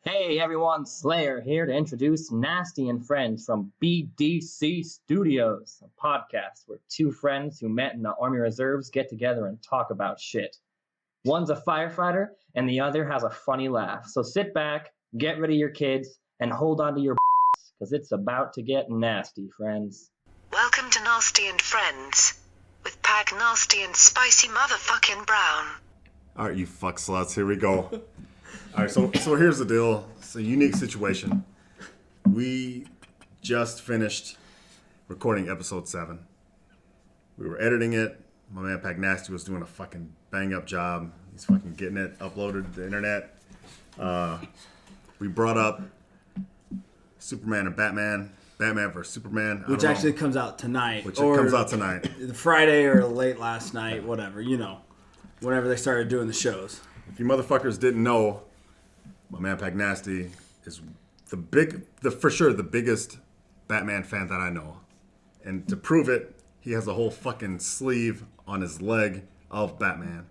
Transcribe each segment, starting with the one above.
Hey everyone, Slayer here to introduce Nasty and Friends from BDC Studios, a podcast where two friends who met in the Army Reserves get together and talk about shit. One's a firefighter and the other has a funny laugh. So sit back, get rid of your kids, and hold on to your because it's about to get nasty, friends. Welcome to Nasty and Friends with Pagnasty and Spicy Motherfucking Brown. All right, you fuck sluts. Here we go. All right, so here's the deal. It's a unique situation. We just finished recording episode 7. We were editing it. My man Pagnasty was doing a fucking bang-up job. He's fucking getting it uploaded to the internet. We brought up Superman and Batman. Batman versus Superman. Which actually comes out tonight. Which comes out tonight. Friday or late last night, whatever, whenever they started doing the shows. If you motherfuckers didn't know, my man Pagnasty is for sure the biggest Batman fan that I know. And to prove it, he has a whole fucking sleeve on his leg of Batman.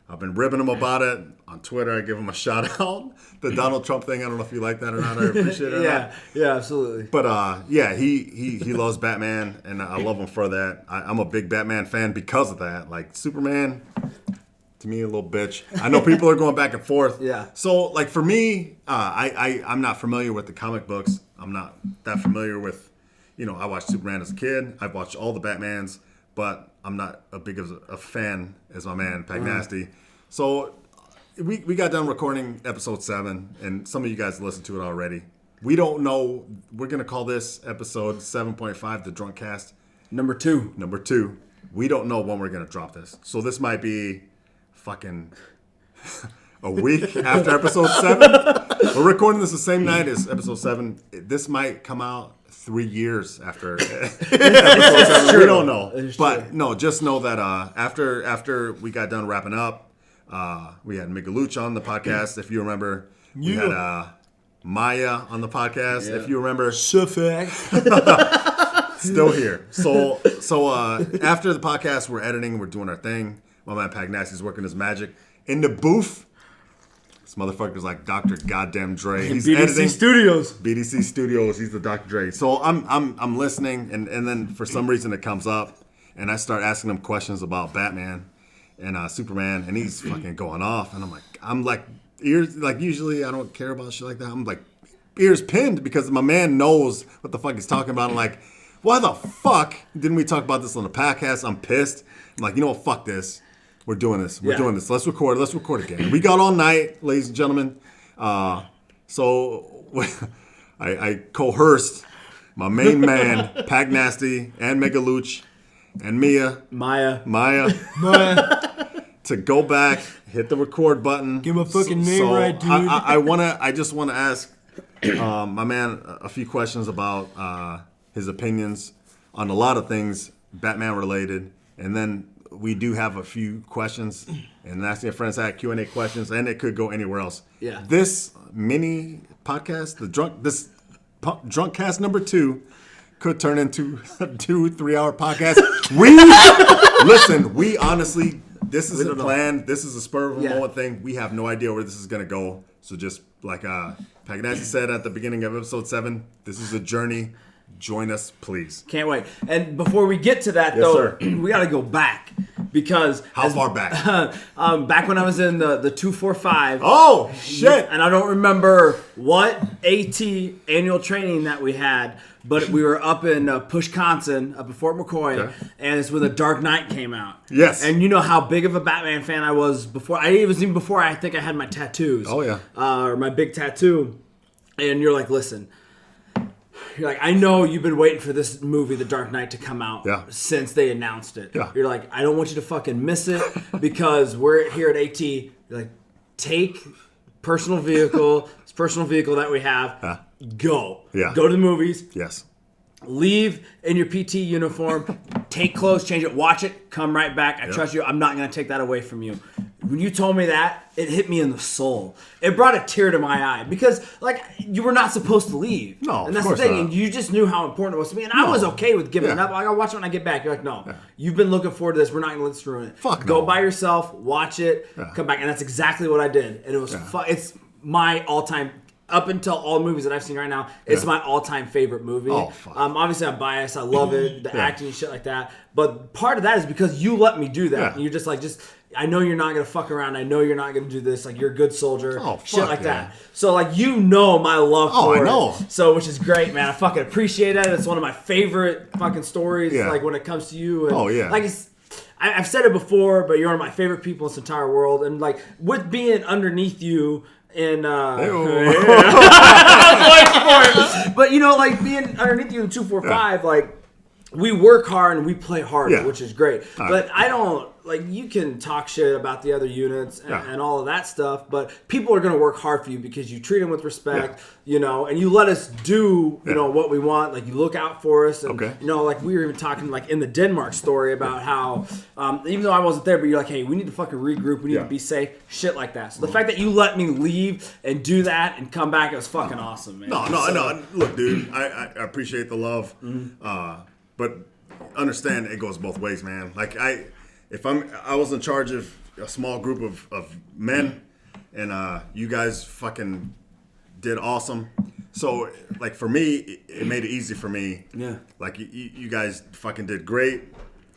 I've been ribbing him about it on Twitter. I give him a shout out. The Donald Trump thing, I don't know if you like that or not. I appreciate it or not. Yeah, absolutely. But he loves Batman, and I love him for that. I'm a big Batman fan because of that. Like Superman, to me, a little bitch. I know people are going back and forth. Yeah. So, like, for me, I'm not familiar with the comic books. I'm not that familiar with, I watched Superman as a kid. I've watched all the Batmans, but I'm not a big of a fan as my man Pagnasty. So, we got done recording episode 7, and some of you guys listened to it already. We don't know. We're going to call this episode 7.5 the Drunkcast. Number 2. We don't know when we're going to drop this. So, this might be fucking a week after episode 7. We're recording this the same night as episode 7. This might come out 3 years after episode 7. We don't know. But no, just know that after we got done wrapping up, we had Migaluch on the podcast, if you remember. We had Maya on the podcast, if you remember. Still here. So after the podcast, we're editing, we're doing our thing. My man Pagnasty's working his magic in the booth. This motherfucker's like Dr. Goddamn Dre. He's BDC editing. Studios. BDC Studios. He's the Dr. Dre. So I'm listening, and then for some reason it comes up, and I start asking him questions about Batman and Superman, and he's fucking going off, and I'm like ears, like usually I don't care about shit like that. I'm like ears pinned because my man knows what the fuck he's talking about. I'm like, why the fuck didn't we talk about this on the podcast? I'm pissed. I'm like, you know what? Fuck this. We're doing this. Doing this. Let's record again. We got all night, ladies and gentlemen. So I coerced my main man, Pagnasty, and Megaluch, and Maya, to go back, hit the record button. Give him a fucking name right, dude. I just want to ask my man a few questions about his opinions on a lot of things Batman related, and then we do have a few questions, and Nasty and Friends had Q&A questions, and it could go anywhere else. Yeah. This mini podcast, Drunkcast number 2, could turn into a 2-3 hour podcast. We honestly, this isn't planned. This is a spur of a moment thing. We have no idea where this is going to go. So just like Pagnasty said at the beginning of episode 7, this is a journey. Join us, please. Can't wait. And before we get to that, though, we got to go back. Because how far back? Back when I was in the 245. Oh, shit. And I don't remember what AT annual training that we had, but we were up in Pushconsin, up at Fort McCoy, and it's when The Dark Knight came out. Yes. And you know how big of a Batman fan I was before. It was even before I think I had my tattoos. Oh, yeah. Or my big tattoo. And you're like, listen. You're like, I know you've been waiting for this movie, The Dark Knight, to come out since they announced it. Yeah. You're like, I don't want you to fucking miss it because we're here at AT. You're like, take personal vehicle, this personal vehicle that we have, go. Yeah. Go to the movies. Yes. Leave in your PT uniform, take clothes, change it, watch it, come right back. I trust you. I'm not going to take that away from you. When you told me that, it hit me in the soul. It brought a tear to my eye because, like, you were not supposed to leave. No, and that's of course the thing. not. And you just knew how important it was to me. And I was okay with giving it up. Like, I'll watch it when I get back. You're like, no, you've been looking forward to this. We're not going to let this ruin it. Fuck Go no. by yourself, watch it, come back. And that's exactly what I did. And it was it's my all-time up until all the movies that I've seen right now, it's my all-time favorite movie. Oh, fuck. Obviously, I'm biased. I love it, the acting and shit like that. But part of that is because you let me do that. Yeah. And you're just like, I know you're not going to fuck around. I know you're not going to do this. Like, you're a good soldier. Oh, shit fuck like yeah. that. So, like, you know my love for I know. it. So, which is great, man. I fucking appreciate it. It's one of my favorite fucking stories, like, when it comes to you. And, like, I've said it before, but you're one of my favorite people in this entire world. And, like, with being underneath you in... But, you know, like, being underneath you in 245, like, we work hard and we play harder, which is great. But I don't... Like, you can talk shit about the other units and all of that stuff, but people are going to work hard for you because you treat them with respect, you know, and you let us do, you know, what we want. Like, you look out for us. And, you know, like, we were even talking, like, in the Denmark story about how, even though I wasn't there, but you're like, hey, we need to fucking regroup. We need to be safe. Shit like that. So the fact that you let me leave and do that and come back, it was fucking awesome, man. No. Look, dude, I appreciate the love, but understand it goes both ways, man. Like, I was in charge of a small group of men, and you guys fucking did awesome. So, like, for me, it made it easy for me. Yeah. Like, you guys fucking did great.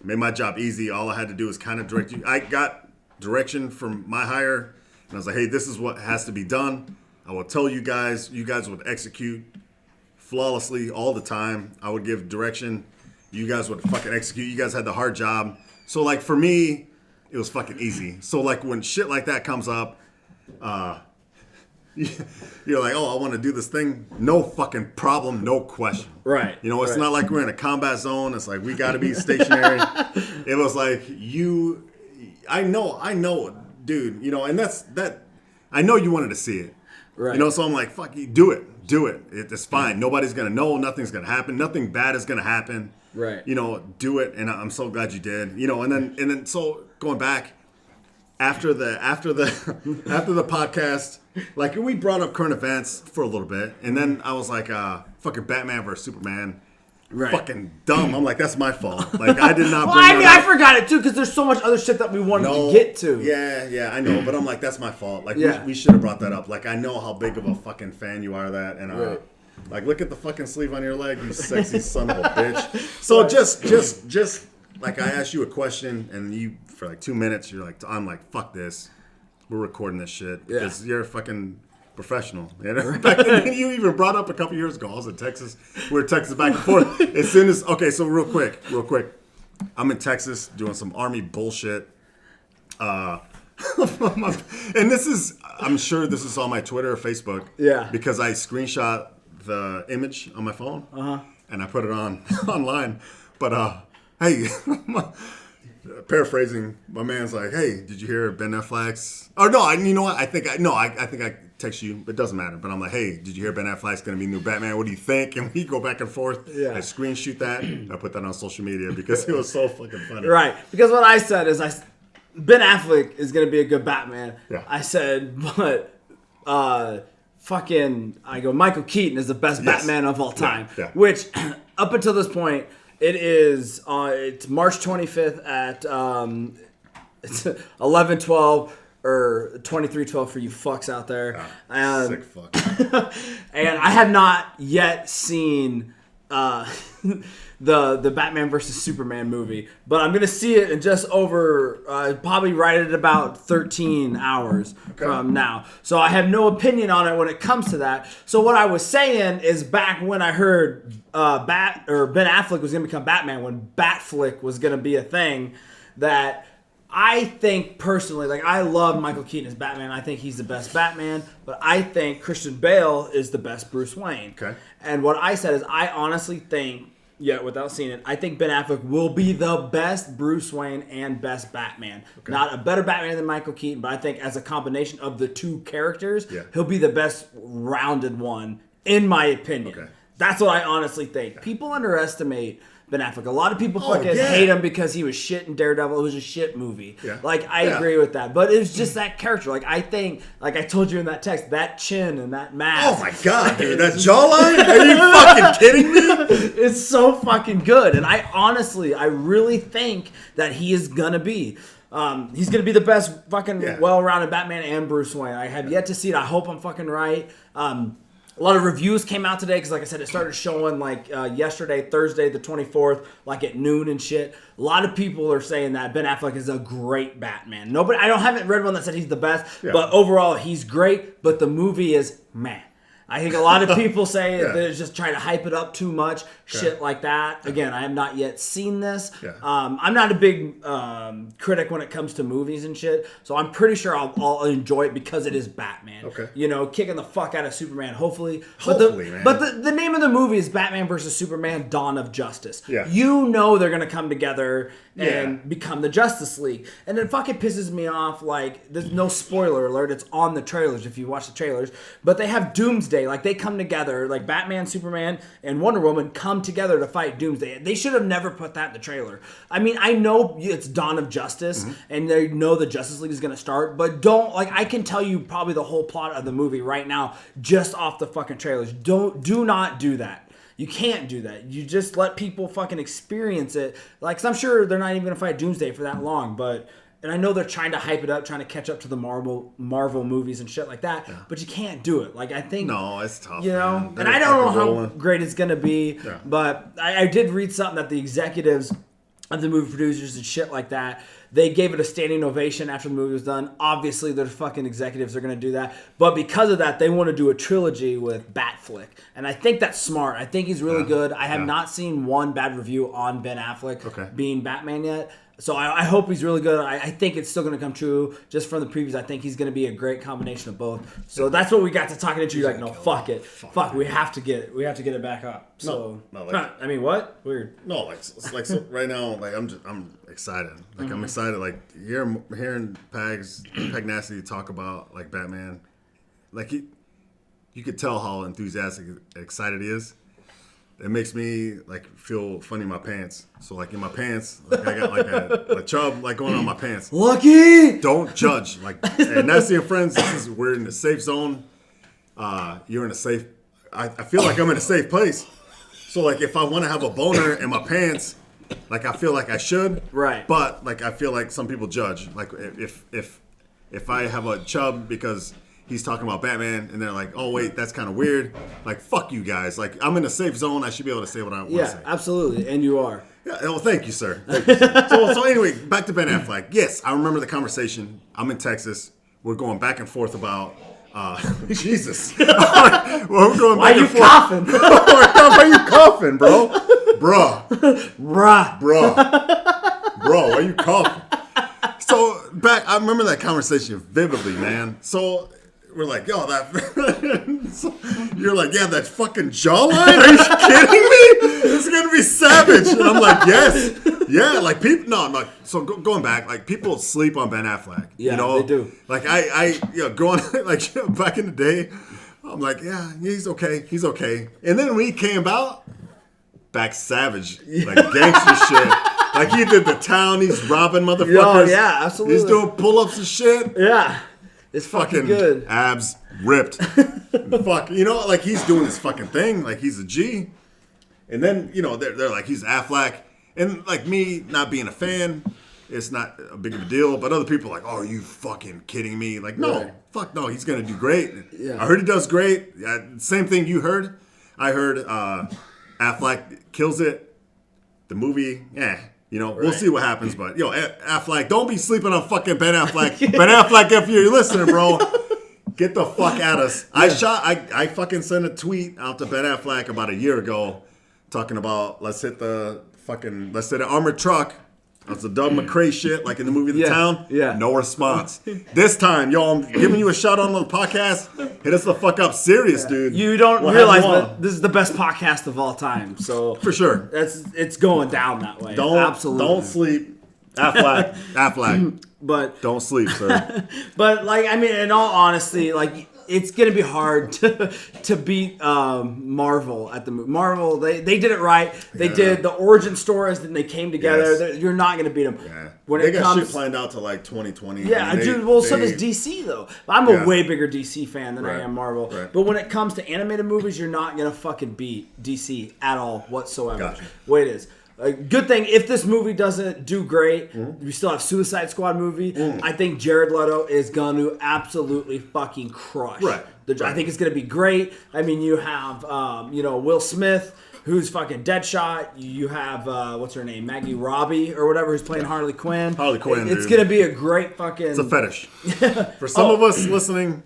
Made my job easy. All I had to do was kind of direct you. I got direction from my higher, and I was like, hey, this is what has to be done. I will tell you guys. You guys would execute flawlessly all the time. I would give direction. You guys would fucking execute. You guys had the hard job. So, like, for me, it was fucking easy. So, like, when shit like that comes up, you're like, oh, I want to do this thing. No fucking problem, no question. Right. You know, it's not like we're in a combat zone. It's like, we got to be stationary. It was like, I know, dude, you know, and I know you wanted to see it. Right. You know, so I'm like, fuck you, do it. It's fine. Nobody's going to know. Nothing's going to happen. Nothing bad is going to happen. Right. You know, do it, and I'm so glad you did. You know, and then so going back after the podcast, like, we brought up current events for a little bit, and then I was like, fucking Batman versus Superman. Right. Fucking dumb. I'm like, that's my fault. Like, I did not. I forgot it too because there's so much other shit that we wanted to get to. Yeah, I know, but I'm like, that's my fault. Like, we should have brought that up. Like, I know how big of a fucking fan you are of that, and like, look at the fucking sleeve on your leg, you sexy son of a bitch. So just like, I asked you a question, and you, for like 2 minutes, you're like, I'm like, fuck this. We're recording this shit because you're a fucking professional. You know? You even brought up a couple years ago, I was in Texas. We were texting back and forth. As soon as, okay, so real quick. I'm in Texas doing some Army bullshit. And this is, I'm sure this is on my Twitter or Facebook. Yeah. Because I screenshot the image on my phone, and I put it online. But hey, paraphrasing, my man's like, "Hey, did you hear Ben Affleck's?" Or no, you know what? I think I text you, but it doesn't matter. But I'm like, "Hey, did you hear Ben Affleck's going to be new Batman? What do you think?" And we go back and forth. Yeah. I screenshot that. I put that on social media because it was so fucking funny. Right. Because what I said is, Ben Affleck is going to be a good Batman. Yeah. I said, but I go, Michael Keaton is the best Batman of all time. Yeah. Which, up until this point, it is, it's March 25th at it's 11:12 or 23:12 for you fucks out there. Sick fuck. And I have not yet seen the Batman versus Superman movie, but I'm gonna see it in just over probably right at about 13 hours from now. So I have no opinion on it when it comes to that. So what I was saying is, back when I heard Ben Affleck was gonna become Batman, when Batflick was gonna be a thing, that I think personally, like, I love Michael Keaton as Batman. I think he's the best Batman, but I think Christian Bale is the best Bruce Wayne. Okay. And what I said is, I honestly think, without seeing it, I think Ben Affleck will be the best Bruce Wayne and best Batman. Okay. Not a better Batman than Michael Keaton, but I think as a combination of the two characters, he'll be the best rounded one, in my opinion. Okay. That's what I honestly think. People underestimate Ben Affleck. A lot of people hate him because he was shit in Daredevil. It was a shit movie. Yeah. Like, I agree with that. But it was just that character. Like, I think, like I told you in that text, that chin and that mask. Oh my God, dude. That jawline? Are you fucking kidding me? It's so fucking good. And I really think that he is going to be. He's going to be the best fucking well-rounded Batman and Bruce Wayne. I have yet to see it. I hope I'm fucking right. A lot of reviews came out today because, like I said, it started showing like yesterday, Thursday, the 24th, like at noon and shit. A lot of people are saying that Ben Affleck is a great Batman. Haven't read one that said he's the best, but overall he's great. But the movie is meh. I think a lot of people say that it's just trying to hype it up too much, shit like that. Again, I have not yet seen this. I'm not a big critic when it comes to movies and shit, so I'm pretty sure I'll enjoy it because it is Batman. Okay. You know, kicking the fuck out of Superman, hopefully. Man. But the name of the movie is Batman vs. Superman: Dawn of Justice. Yeah. You know they're gonna come together and become the Justice League. And it fucking pisses me off, like, there's no spoiler alert, it's on the trailers if you watch the trailers, but they have Doomsday, like, they come together, like, Batman, Superman, and Wonder Woman come together to fight Doomsday. They should have never put that in the trailer. I mean, I know it's Dawn of Justice, and they know the Justice League is going to start, but I can tell you probably the whole plot of the movie right now, just off the fucking trailers. Do not do that. You can't do that. You just let people fucking experience it. Like, 'cause I'm sure they're not even going to fight Doomsday for that long, and I know they're trying to hype it up, trying to catch up to the Marvel movies and shit like that, but you can't do it. Like, I think... No, it's tough, you know? man. And I don't know how great it's going to be, but I did read something that the executives of the movie producers and shit like that, they gave it a standing ovation after the movie was done. Obviously, their fucking executives are going to do that. But because of that, they want to do a trilogy with Batfleck. And I think that's smart. I think he's really good. I have not seen one bad review on Ben Affleck being Batman yet. So I hope he's really good. I think it's still going to come true. Just from the previews, I think he's going to be a great combination of both. So that's what we got to talking into. You're like, no, fuck it. Fuck, we have to get it back up. So, I mean, what? Weird. No, like so right now, like I'm excited. Like I'm excited. Like hearing Pagnasty talk about like Batman, like you could tell how enthusiastic, excited he is. It makes me like feel funny in my pants. So like in my pants, like I got like a chub like going on my pants. Lucky. Don't judge. Like and Nasty and friends, we're in a safe zone. You're in a safe. I feel like I'm in a safe place. So like if I want to have a boner in my pants, like I feel like I should. Right. But like I feel like some people judge. Like if I have a chub because he's talking about Batman, and they're like, "Oh wait, that's kind of weird." Like, fuck you guys. Like, I'm in a safe zone. I should be able to say what I want to say. Yeah, absolutely, and you are. Yeah. Well, thank you, sir. Thank you, sir. So anyway, back to Ben Affleck. Yes, I remember the conversation. I'm in Texas. We're going back and forth about. Jesus. Well, we're going Why back and forth. coughing? Why are you coughing, bro? Bruh. Bro, why are you coughing? So I remember that conversation vividly, man. So we're like, yo, so you're like, yeah, that fucking jawline? Are you kidding me? It's gonna be savage. And I'm like, yes, yeah. Like people, no. So going back, like people sleep on Ben Affleck. Yeah, you know? they do. Like I growing like back in the day, I'm like, yeah, he's okay. And then when he came out, back savage, like gangster shit. Like he did the town, he's robbing motherfuckers. Yo, yeah, absolutely. He's doing pull-ups and shit. Yeah. It's fucking good. Abs ripped. Fuck, you know, like he's doing this fucking thing, like he's a G. And then, you know, they're like, he's Affleck. And like me not being a fan, it's not a big of a deal. But other people are like, oh, are you fucking kidding me? Like, no, fuck no, he's gonna do great. Yeah. I heard he does great. Same thing you heard. I heard Affleck kills it. The movie, you know, we'll see what happens. But, yo, Affleck, don't be sleeping on fucking Ben Affleck. Ben Affleck, if you're listening, bro, get the fuck at us. Yeah. I fucking sent a tweet out to Ben Affleck about a year ago talking about let's hit the armored truck. That's the Doug McCrae shit, like in the movie The Town. Yeah. No response. This time, yo, I'm giving you a shout on the podcast. Hit us the fuck up serious, dude. You don't realize that this is the best podcast of all time. So for sure. It's going down that way. Absolutely. Don't sleep. Affleck. But don't sleep, sir. But like, I mean, in all honesty, like it's gonna be hard to beat Marvel at the movie. Marvel, they did it right. They did the origin stories, then they came together. Yes. You're not gonna beat them. Yeah. They got shit planned out to like 2020. Yeah, I mean, dude. Well, so does DC though. I'm a way bigger DC fan than I am Marvel. Right. But when it comes to animated movies, you're not gonna fucking beat DC at all whatsoever. Gotcha. Way it is. A good thing if this movie doesn't do great, we still have Suicide Squad movie. I think Jared Leto is going to absolutely fucking crush. Right. I think it's going to be great. I mean, you have Will Smith, who's fucking Deadshot. You have what's her name, Maggie Robbie or whatever, who's playing Harley Quinn. Harley Quinn. It's going to be a great fucking. It's a fetish. For some of us listening,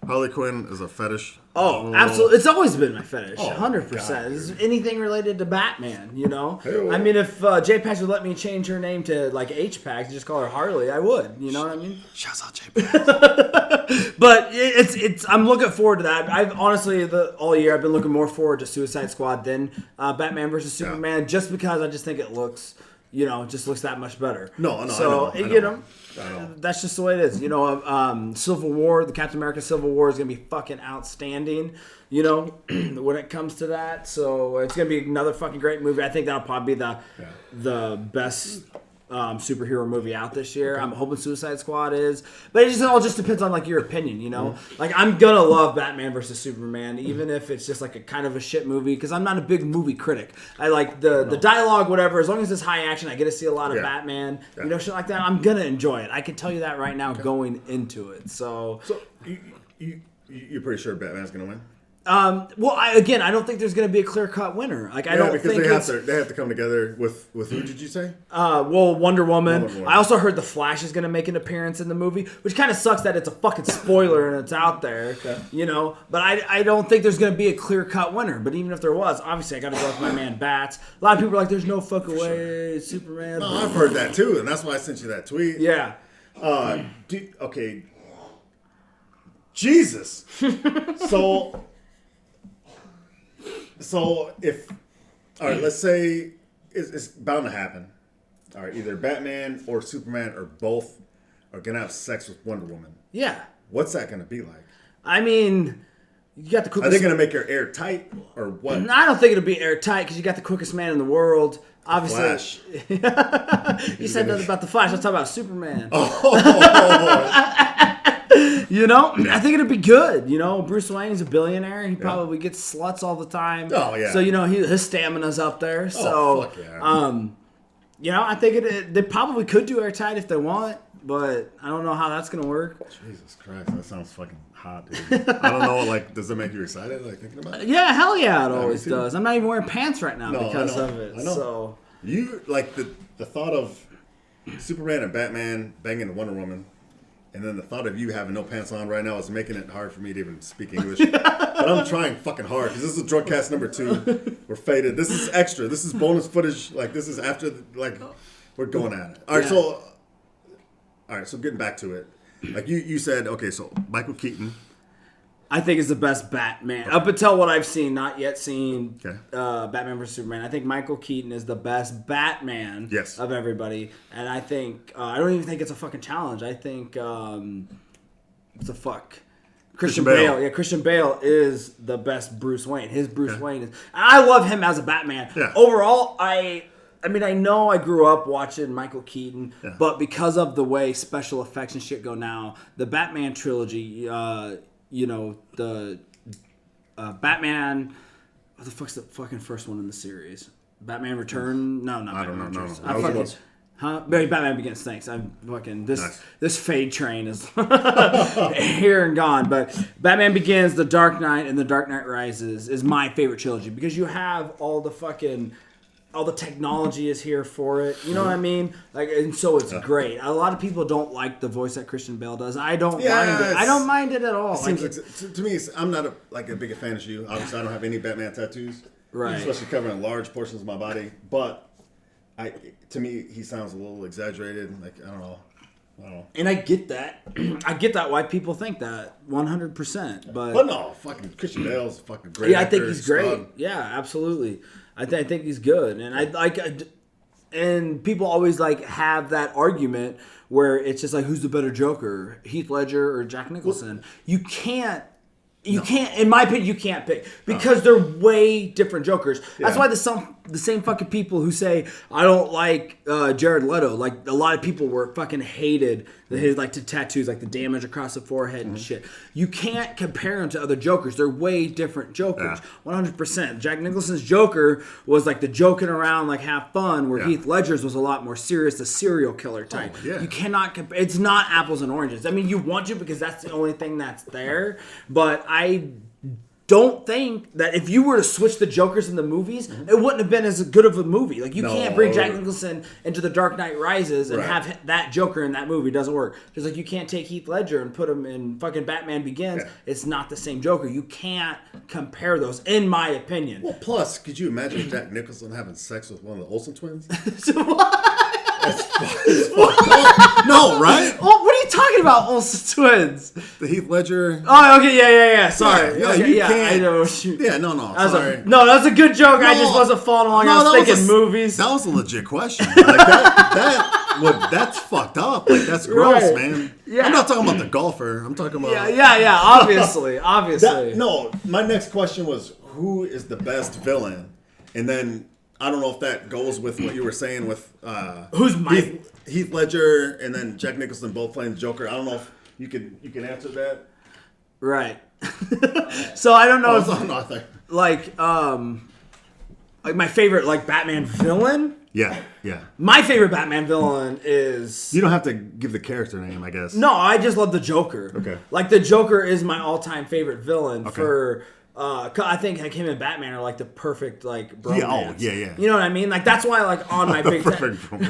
Harley Quinn is a fetish. Oh, absolutely. It's always been my fetish. 100%. God, It's anything related to Batman, Hey-o. I mean, if J-Pax would let me change her name to, like, H-Pax and just call her Harley, I would. You know what I mean? Shouts out J-Pax. But it's I'm looking forward to that. I've honestly, all year, I've been looking more forward to Suicide Squad than Batman versus Superman, just because I just think it looks, it just looks that much better. No, So, I know. that's just the way it is. Civil War, the Captain America Civil War is going to be fucking outstanding, when it comes to that. So it's going to be another fucking great movie. I think that'll probably be the best superhero movie out this year. I'm hoping Suicide Squad is. But it all just depends on, like, your opinion, Like, I'm going to love Batman versus Superman, even if it's just, like, a kind of a shit movie, because I'm not a big movie critic. I like the dialogue, whatever. As long as it's high action, I get to see a lot of Batman, shit like that. I'm going to enjoy it. I can tell you that right now going into it. So you're pretty sure Batman's going to win? Well, I don't think there's going to be a clear-cut winner. Like, I don't because think they have to come together with who did you say? Wonder Woman. I also heard the Flash is going to make an appearance in the movie, which kind of sucks that it's a fucking spoiler and it's out there, But I don't think there's going to be a clear-cut winner. But even if there was, obviously I got to go with my man Bats. A lot of people are like, "There's no fucking way, Superman." No, I've heard that too, and that's why I sent you that tweet. Yeah. Okay. Jesus. So if, all right, let's say it's bound to happen. All right, either Batman or Superman or both are going to have sex with Wonder Woman. Yeah. What's that going to be like? I mean, you got the quickest... Are they going to make her airtight or what? I don't think it'll be airtight because you got the quickest man in the world. Obviously. Flash. You said nothing about the Flash. Let's talk about Superman. I think it'd be good. Bruce Wayne's a billionaire. He probably gets sluts all the time. Oh, yeah. So, his stamina's up there. So, fuck yeah. I think they probably could do airtight if they want, but I don't know how that's going to work. Jesus Christ, that sounds fucking hot, dude. I don't know, like, does it make you excited, like, thinking about it? Yeah, hell yeah, it always does. I'm not even wearing pants right now because of it. I know. So. You, like, the thought of Superman and Batman banging a Wonder Woman, and then the thought of you having no pants on right now is making it hard for me to even speak English. But I'm trying fucking hard because this is Drunkcast number 2. We're faded. This is extra. This is bonus footage. Like, this is after, we're going at it. All right, so getting back to it. Like, you said, okay, so Michael Keaton. I think is the best Batman. Up until what I've seen, not yet seen Batman vs. Superman. I think Michael Keaton is the best Batman of everybody. And I think, I don't even think it's a fucking challenge. I think, it's a fuck. Christian Bale. Yeah, Christian Bale is the best Bruce Wayne. His Bruce Wayne is. And I love him as a Batman. Yeah. Overall, I mean, I know I grew up watching Michael Keaton, but because of the way special effects and shit go now, the Batman trilogy, the Batman. What the fuck's the fucking first one in the series? Batman Return? No, not Batman Returns. Batman Begins. Thanks. I'm fucking this fade train is here and gone. But Batman Begins, The Dark Knight, and The Dark Knight Rises is my favorite trilogy because you have all the technology is here for it. You know what I mean? Like, and so it's great. A lot of people don't like the voice that Christian Bale does. I don't mind it. I don't mind it at all. To me, I'm not a big fan of you. Obviously, I don't have any Batman tattoos. Right. Especially covering large portions of my body. But to me, he sounds a little exaggerated. Like, I don't know. And I get that. I get that why people think that 100%. But no, fucking Christian Bale's fucking great. I think he's great. Yeah, absolutely. I think he's good, and and people always have that argument where it's just like, who's the better Joker, Heath Ledger or Jack Nicholson? Well, you can't. In my opinion, you can't pick because they're way different Jokers. Yeah. That's why the same fucking people who say I don't like Jared Leto, like a lot of people were fucking hated His like tattoos, like the damage across the forehead and shit. You can't compare him to other Jokers. They're way different Jokers. 100%. Jack Nicholson's Joker was like the joking around, like have fun, where Heath Ledger's was a lot more serious, the serial killer type. You cannot compare. It's not apples and oranges. I mean, you want to because that's the only thing that's there. But I don't think that if you were to switch the Jokers in the movies, it wouldn't have been as good of a movie. Like, you can't bring Jack Nicholson into The Dark Knight Rises and have that Joker in that movie. It doesn't work. Just like you can't take Heath Ledger and put him in fucking Batman Begins. It's not the same Joker. You can't compare those, in my opinion. Well, plus, could you imagine Jack Nicholson having sex with one of the Olsen twins? That's fucked up. No, right? Oh, what are you talking about, Olsen twins? The Heath Ledger. Oh, okay, yeah. Sorry. Yeah, okay, you can't. I know. Sorry. That was a good joke. I just wasn't following along. I was thinking movies. That was a legit question. Like that's fucked up. Like, that's gross, man. Yeah. I'm not talking about the golfer. I'm talking about... Yeah, obviously. My next question was, who is the best villain? And then... I don't know if that goes with what you were saying with who's my Heath Ledger and then Jack Nicholson both playing the Joker. I don't know if you can answer that. Right. So I don't know like my favorite like Batman villain. Yeah. My favorite Batman villain is... You don't have to give the character name, I guess. No, I just love the Joker. Okay. Like, the Joker is my all-time favorite villain for... I think like him and Batman are like the perfect like bromance. Yeah. You know what I mean? Like, that's why like on my big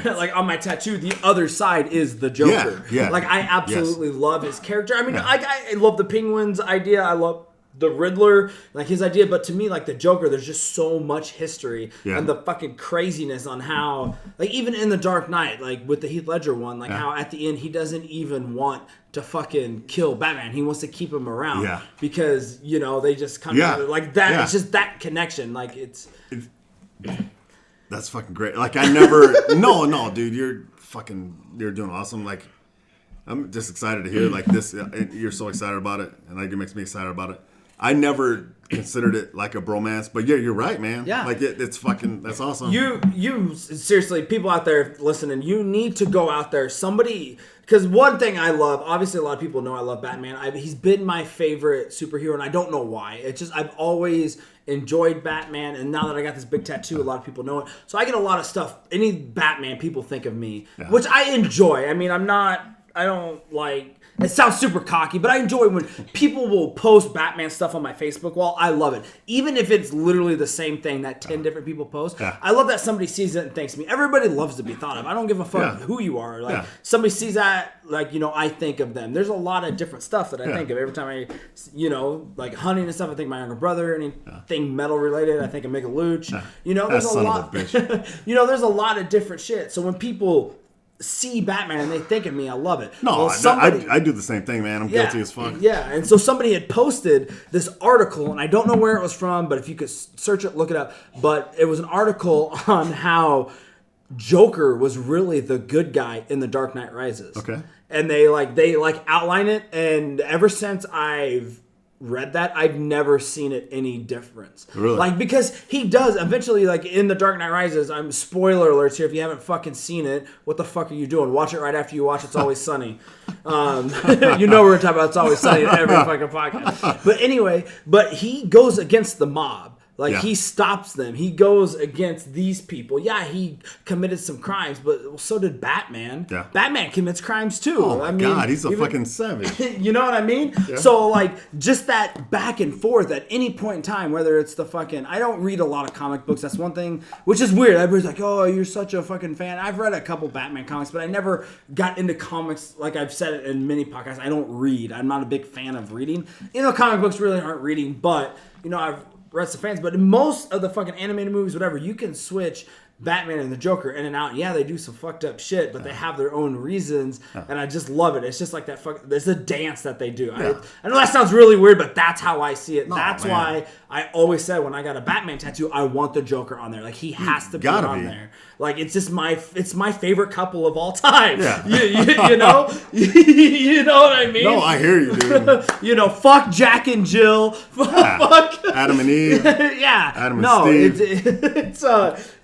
like on my tattoo, the other side is the Joker. Yeah. Like, I absolutely love his character. I mean, I love the Penguin's idea. I love the Riddler, like his idea, but to me, like the Joker, there's just so much history and the fucking craziness on how, like, even in the Dark Knight, like with the Heath Ledger one, like how at the end he doesn't even want to fucking kill Batman. He wants to keep him around because, you know, they just come together like that. It's just that connection. Like, that's fucking great. Like, I never, no, dude, you're doing awesome. Like, I'm just excited to hear like this. You're so excited about it, and like it makes me excited about it. I never considered it like a bromance, but yeah, you're right, man. Yeah. Like it's fucking, that's awesome. You seriously, people out there listening, you need to go out there. Because one thing I love, obviously a lot of people know I love Batman. He's been my favorite superhero, and I don't know why. It's just, I've always enjoyed Batman, and now that I got this big tattoo, a lot of people know it. So I get a lot of stuff. Any Batman, people think of me, which I enjoy. I mean, I don't like... It sounds super cocky, but I enjoy when people will post Batman stuff on my Facebook wall. I love it. Even if it's literally the same thing that 10 different people post. I love that somebody sees it and thanks me. Everybody loves to be thought of. I don't give a fuck who you are. Like, somebody sees that, like, you know, I think of them. There's a lot of different stuff that I think of. Every time I, you know, like hunting and stuff, I think of my younger brother. Anything metal related, I think of Mega Luch. You know, there's a lot. You know, there's a lot of different shit. So when people see Batman and they think of me, I love it. No, I do the same thing, man. I'm guilty as fuck. Yeah, and so somebody had posted this article, and I don't know where it was from, but if you could search it, look it up. But it was an article on how Joker was really the good guy in The Dark Knight Rises. Okay. And they outline it, and ever since I've read that, I've never seen it any difference. Really? Like, because he does eventually, like in The Dark Knight Rises, I'm spoiler alerts here if you haven't fucking seen it, what the fuck are you doing? Watch it right after you watch It's Always Sunny. You know we're talking about It's Always Sunny in every fucking podcast. But anyway, he goes against the mob. Like, he stops them. He goes against these people. Yeah, he committed some crimes, but so did Batman. Yeah. Batman commits crimes too. Oh my God, he's a fucking savage. You know what I mean? Yeah. So, like, just that back and forth at any point in time, whether it's the fucking... I don't read a lot of comic books. That's one thing, which is weird. Everybody's like, oh, you're such a fucking fan. I've read a couple Batman comics, but I never got into comics. Like I've said it in many podcasts, I don't read. I'm not a big fan of reading. You know, comic books really aren't reading, but, you know, I've rest of fans, but in most of the fucking animated movies, whatever, you can switch Batman and the Joker in and out. Yeah, they do some fucked up shit, but they have their own reasons, and I just love it. It's just like that there's a dance that they do. I know that sounds really weird, but that's how I see it. That's why I always said when I got a Batman tattoo, I want the Joker on there. Like, he has to be on there. Like, it's just my favorite couple of all time. Yeah. You know? You know what I mean? No, I hear you, dude. You know, fuck Jack and Jill. Fuck Adam and Eve. Yeah. Adam and Steve. It's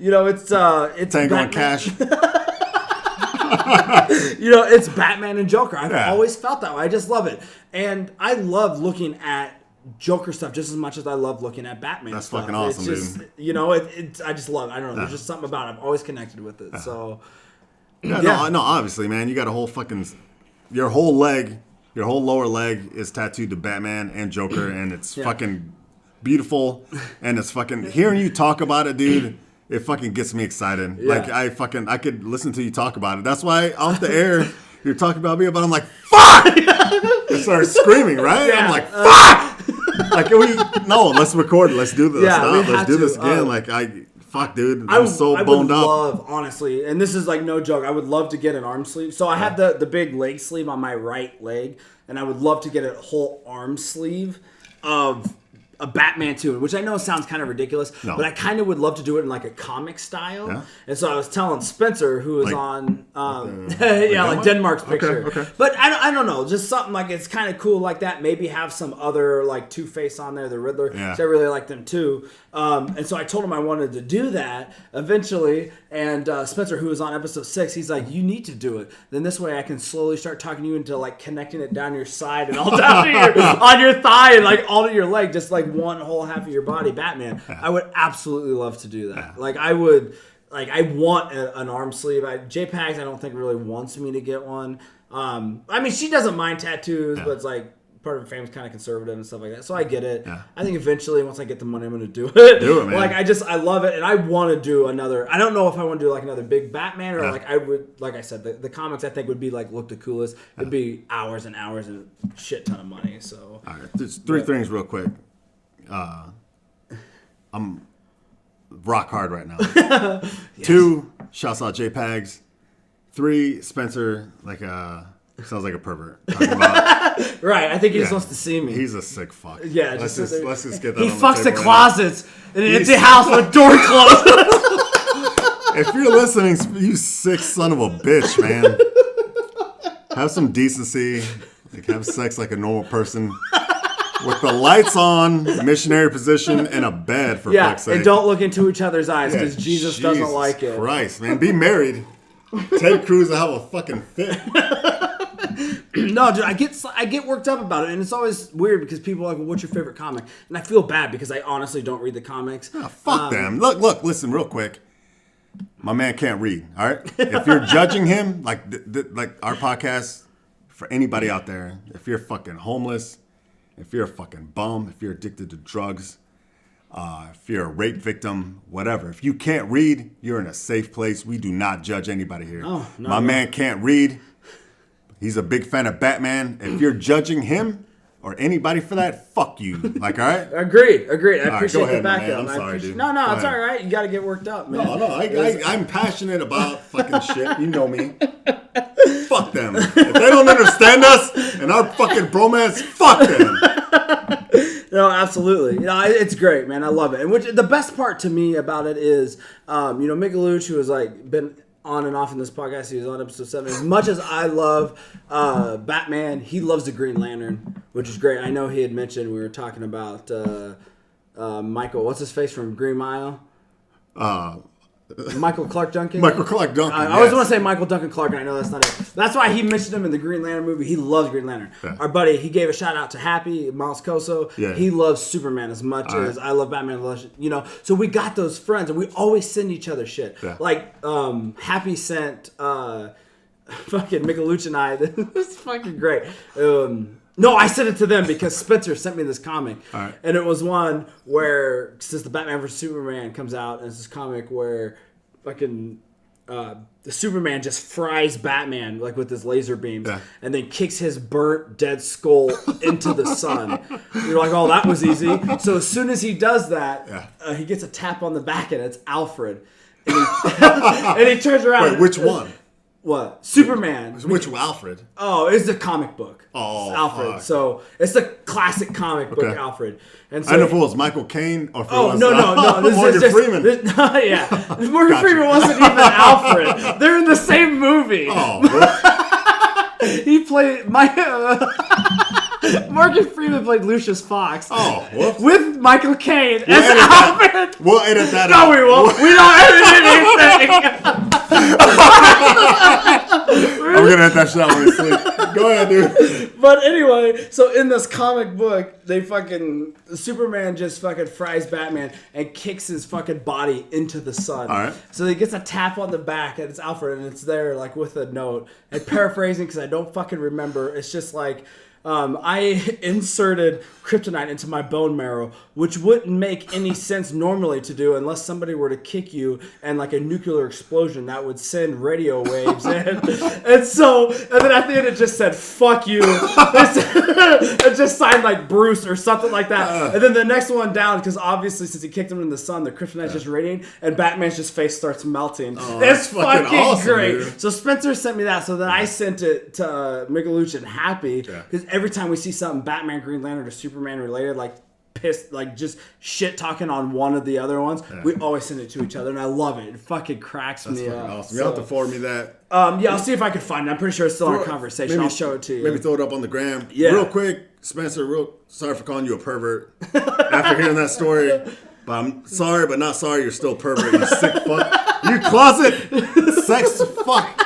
you know, it's Tango Batman. and Cash. It's Batman and Joker. I've always felt that way. I just love it. And I love looking at Joker stuff just as much as I love looking at Batman That's stuff. fucking awesome, dude. I just love it. I don't know. There's just something about it. I've always connected with it. So, no, obviously, man. You got a whole fucking... Your whole lower leg is tattooed to Batman and Joker, and it's fucking beautiful. And it's fucking... Hearing you talk about it, dude... It fucking gets me excited. Yeah. Like, I could listen to you talk about it. That's why off the air, you're talking about me, but I'm like, fuck! I started screaming, right? Yeah. I'm like, fuck! Let's record it. Let's do this. Yeah, Let's do this again. Fuck, dude. I'm so boned I would up. love, honestly, and this is like no joke, I would love to get an arm sleeve. So I have the big leg sleeve on my right leg, and I would love to get a whole arm sleeve of a Batman too, which I know sounds kind of ridiculous, but I kind of would love to do it in like a comic style. Yeah. And so I was telling Spencer, who was on, like Denmark's picture. Okay. But I don't know, just something like it's kind of cool like that. Maybe have some other like Two-Face on there, the Riddler. Yeah. I really like them too. And so I told him I wanted to do that eventually. And Spencer, who was on episode 6, he's like, you need to do it. Then this way I can slowly start talking you into like connecting it down your side and all down to on your thigh and like all to your leg, just like one whole half of your body, Batman. Yeah. I would absolutely love to do that. Yeah. Like I would, like I want an arm sleeve. J-Pags I don't think really wants me to get one. I mean, she doesn't mind tattoos, but it's like part of her family's kind of conservative and stuff like that. So I get it. Yeah. I think eventually, once I get the money, I'm going to do it. Do it, man. Like I love it, and I want to do another. I don't know if I want to do like another big Batman or like I would. Like I said, the comics I think would be like look the coolest. It'd be hours and hours and a shit ton of money. So all right, just three things real quick. I'm rock hard right now. Yes. 2, shouts out JPEGs. 3, Spencer, sounds like a pervert. Talking about, right, I think he just wants to see me. He's a sick fuck. Yeah, let's just get that. He on fucks the table closets in an empty house with door closed. If you're listening, you sick son of a bitch, man. Have some decency. Have sex like a normal person. With the lights on, missionary position, and a bed, for fuck's sake. And don't look into each other's eyes, because Jesus doesn't like it. Christ, man. Be married. Ted Cruz will have a fucking fit. No, dude, I get worked up about it, and it's always weird because people are like, well, what's your favorite comic? And I feel bad because I honestly don't read the comics. Oh, fuck them. Look, listen real quick. My man can't read, all right? If you're judging him, like our podcast, for anybody out there, if you're fucking homeless, if you're a fucking bum, if you're addicted to drugs, if you're a rape victim, whatever. If you can't read, you're in a safe place. We do not judge anybody here. Oh, no, My man can't read. He's a big fan of Batman. If you're judging him or anybody for that, fuck you. Like, all right? Agreed. I appreciate the backup. I'm sorry, dude. No, it's all right. You got to get worked up, man. No, I'm passionate about fucking shit. You know me. Fuck them. If they don't understand us and our fucking bromance, fuck them. No, absolutely. It's great, man. I love it. And the best part to me about it is, Mikaluch, who has been on and off in this podcast. He was on episode 7. As much as I love Batman, he loves the Green Lantern, which is great. I know he had mentioned we were talking about Michael. What's his face from Green Mile? Michael Clark Duncan? Michael Clark Duncan. I always want to say Michael Duncan Clark, and I know that's not it. That's why he mentioned him in the Green Lantern movie. He loves Green Lantern. Yeah. Our buddy, he gave a shout out to Happy, Miles Koso. Yeah. He loves Superman as much as I love Batman. So we got those friends, and we always send each other shit. Yeah. Like, Happy sent fucking Mikaluch and I. It's fucking great. No, I sent it to them because Spencer sent me this comic. And it was one where, since the Batman vs. Superman comes out, and it's this comic where fucking the Superman just fries Batman with his laser beams and then kicks his burnt, dead skull into the sun. You're like, oh, that was easy. So as soon as he does that, he gets a tap on the back and it's Alfred. And he turns around. Wait, which one? What? Superman. Which Alfred? Oh, it's the comic book. Oh, Alfred. Fuck. So it's the classic comic book, Alfred. And so I don't know if it was Michael Caine or if it was no. Morgan Freeman. Morgan Freeman wasn't even Alfred. They're in the same movie. Oh, he played Morgan Freeman played Lucius Fox. Oh, whoops. With Michael Caine as Alfred. We'll edit that out. No, we won't. We don't edit anything. I'm gonna hit that shot when I sleep. Go ahead, dude. But anyway, so in this comic book, Superman just fucking fries Batman and kicks his fucking body into the sun. All right. So he gets a tap on the back, and it's Alfred, and it's there like with a note. And paraphrasing because I don't fucking remember. It's just like. I inserted kryptonite into my bone marrow, which wouldn't make any sense normally to do unless somebody were to kick you and like a nuclear explosion that would send radio waves in. And then at the end it just said, fuck you. It just signed like Bruce or something like that. And then the next one down, because obviously since he kicked him in the sun, the kryptonite's just radiating and Batman's just face starts melting. Oh, it's fucking awesome, great. dude. So Spencer sent me that, so then I sent it to Migaluch and Happy, because every time we see something Batman, Green Lantern, or Superman related, like pissed, like just shit talking on one of the other ones, we always send it to each other, and I love it. It fucking cracks me up. Awesome. You'll have to forward me that. Yeah, I'll see if I can find it. I'm pretty sure it's still in our conversation. I'll show it to you. Maybe throw it up on the gram. Yeah. Real quick, Spencer, sorry for calling you a pervert after hearing that story. But I'm sorry, but not sorry. You're still a pervert, you sick fuck. You closet sex fuck.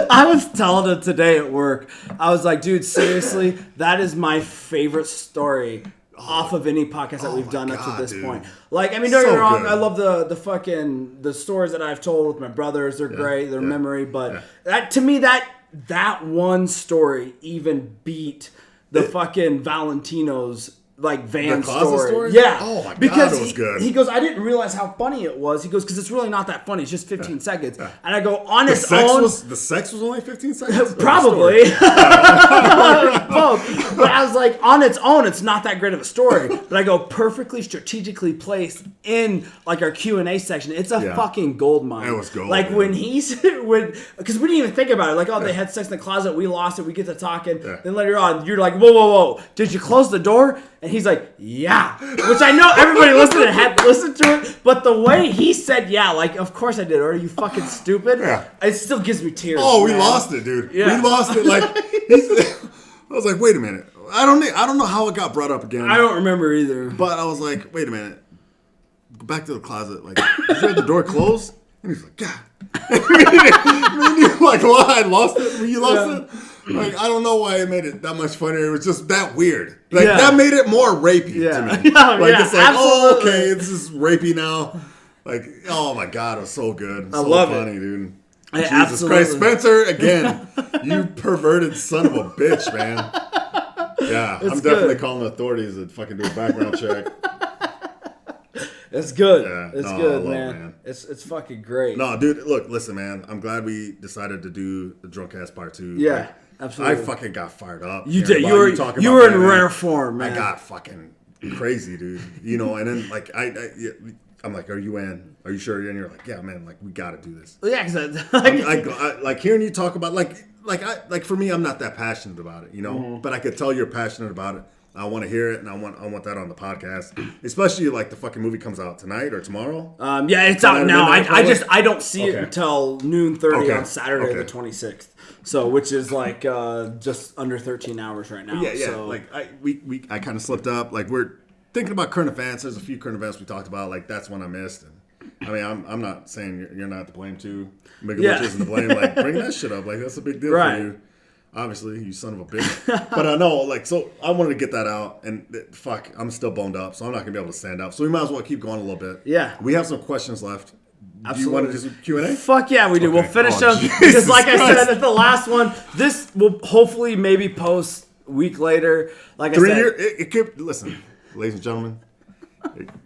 I was telling him today at work, I was like, dude, seriously, that is my favorite story off of any podcast that we've done up to this point. Like, I mean, don't get me wrong, good. I love the stories that I've told with my brothers. They're great, their memory, but that, to me, that one story even beat the fucking Valentino's like van story. Yeah. Oh my God, because it was good. He goes, I didn't realize how funny it was. He goes, because it's really not that funny. It's just 15 seconds. And I go, on its own. The sex was only 15 seconds? Probably. Both. But I was like, on its own, it's not that great of a story. But I go, perfectly strategically placed in like our Q&A section. It's a fucking gold mine. It was gold. Like when because we didn't even think about it. Like, oh, they had sex in the closet. We lost it. We get to talking. Then later on, you're like, whoa. Did you close the door? And he's like, yeah. Which I know everybody listening had listened to it, but the way he said yeah, like, of course I did. Or are you fucking stupid? Yeah. It still gives me tears. Oh, we lost it, dude. Yeah. We lost it. Like, I was like, wait a minute. I don't know how it got brought up again. I don't remember either. But I was like, wait a minute. Go back to the closet. Like, did you have the door closed? And he's like, yeah. Like, well, I lost it. You lost it? Like, I don't know why it made it that much funnier. It was just that weird. Like, that made it more rapey to me. Like, it's like, absolutely. Oh, okay, this is rapey now. Like, oh my God, it was so good. I love funny, it. Dude. Jesus absolutely. Christ. Spencer, again, you perverted son of a bitch, man. Yeah, I'm definitely calling the authorities to fucking do a background check. It's good. Yeah, it's good, man. It's fucking great. No, dude, look, listen, man. I'm glad we decided to do the Drunkcast Part 2. Yeah, like, absolutely. I fucking got fired up. You did. You were in rare form, man. I got fucking crazy, dude. You know, and then, like, I'm like, are you in? Are you sure you're in? You're like, yeah, man, like, we got to do this. Yeah, because I like hearing you talk about, like for me, I'm not that passionate about it, you know? But I could tell you're passionate about it. I want to hear it, and I want that on the podcast. Especially like the fucking movie comes out tonight or tomorrow. Yeah, it's out now. I don't see it until noon 30 on Saturday the 26th. So, which is like just under 13 hours right now. Yeah. So. Like I kind of slipped up. Like we're thinking about current events. There's a few current events we talked about. Like that's one I missed. And I mean, I'm not saying you're not to blame too. Migaluch isn't to blame. Like bring that shit up. Like that's a big deal for you. Obviously, you son of a bitch. But I know, like, so I wanted to get that out, and fuck, I'm still boned up, so I'm not going to be able to stand up. So we might as well keep going a little bit. Yeah. We have some questions left. Absolutely. Do you want to do some Q&A? Fuck yeah, we do. Okay. We'll finish them. Because like I said at the last one, this will hopefully maybe post a week later. Like I said. 3 years, it could, listen, ladies and gentlemen,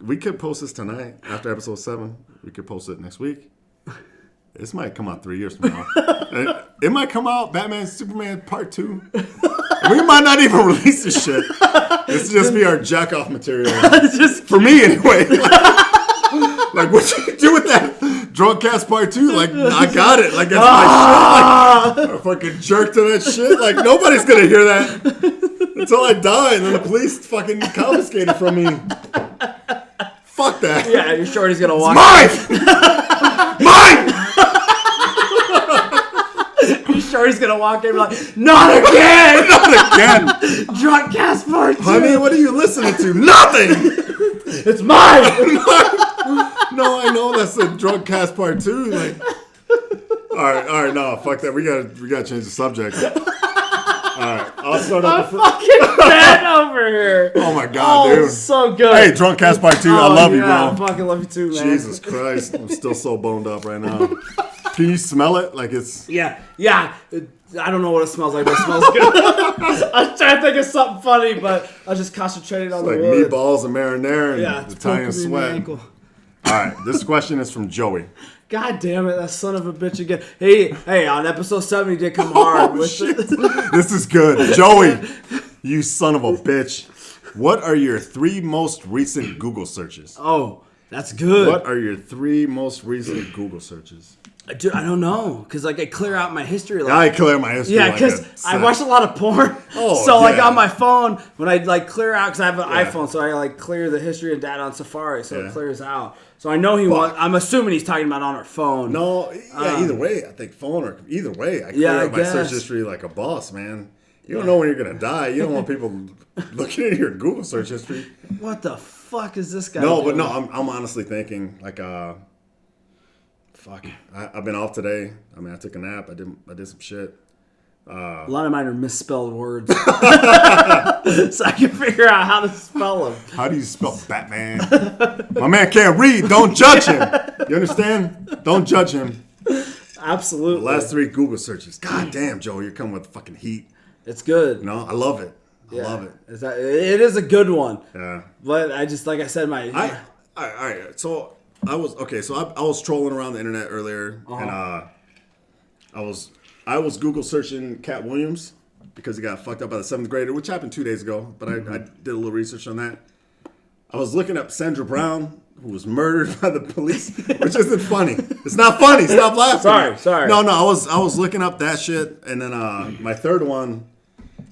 we could post this tonight after episode 7. We could post it next week. This might come out 3 years from now. It might come out Batman Superman Part 2. We might not even release this shit. This will just be our jack-off material. For me, anyway. Like, what you do with that Drunkcast Part 2? Like, I got it. Like, that's my shit. Like, I fucking jerk to that shit. Like, nobody's going to hear that until I die, and then the police fucking confiscate it from me. Fuck that. Yeah, you're sure he's going to walk Mine! Sure he's gonna walk in and be like, not again! Not again! Drunkcast Part 2! Honey, what are you listening to? Nothing! It's mine! No, I know that's a Drunkcast Part 2. Like, All right, no, fuck that. We gotta change the subject. All right, I'll start off. Fucking dead over here. Oh my god, dude, so good. Hey, Drunkcast Part 2. I love you, bro. I fucking love you too, man. Jesus Christ, I'm still so boned up right now. Can you smell it? Like it's. Yeah. I don't know what it smells like, but it smells good. I was trying to think of something funny, but I was just concentrating on the Like wood. meatballs and marinara and It's Italian poking me in sweat. the ankle. All right, this question is from Joey. God damn it, that son of a bitch again. Hey, on episode 7 he did come hard. Oh, shit. This is good. Joey, you son of a bitch. What are your 3 most recent Google searches? Oh, that's good. What are your 3 most recent Google searches? Dude, I don't know, because I clear out my history. I clear my history. Yeah, because I watch a lot of porn. So on my phone, when I clear out, because I have an iPhone, so I clear the history and data on Safari, so it clears out. So I know I'm assuming he's talking about on our phone. No, either way, I think phone or either way, I clear out my search history like a boss, man. You don't know when you're gonna die. You don't want people looking at your Google search history. What the fuck is this guy? No, doing? but no, I'm honestly thinking like fuck. I've been off today. I mean, I took a nap. I did some shit. A lot of mine are misspelled words, so I can figure out how to spell them. How do you spell Batman? My man can't read. Don't judge him. You understand? Don't judge him. Absolutely. The last 3 Google searches. God damn, Joe, you're coming with fucking heat. It's good. No, I love it. I love it. It is a good one. Yeah. But I just, like I said, all right. So I was trolling around the internet earlier, and I was Google searching Cat Williams because he got fucked up by the 7th grader, which happened 2 days ago. But I did a little research on that. I was looking up Sandra Brown, who was murdered by the police, which isn't funny. It's not funny. Stop laughing. Sorry. No. I was looking up that shit, and then my third one.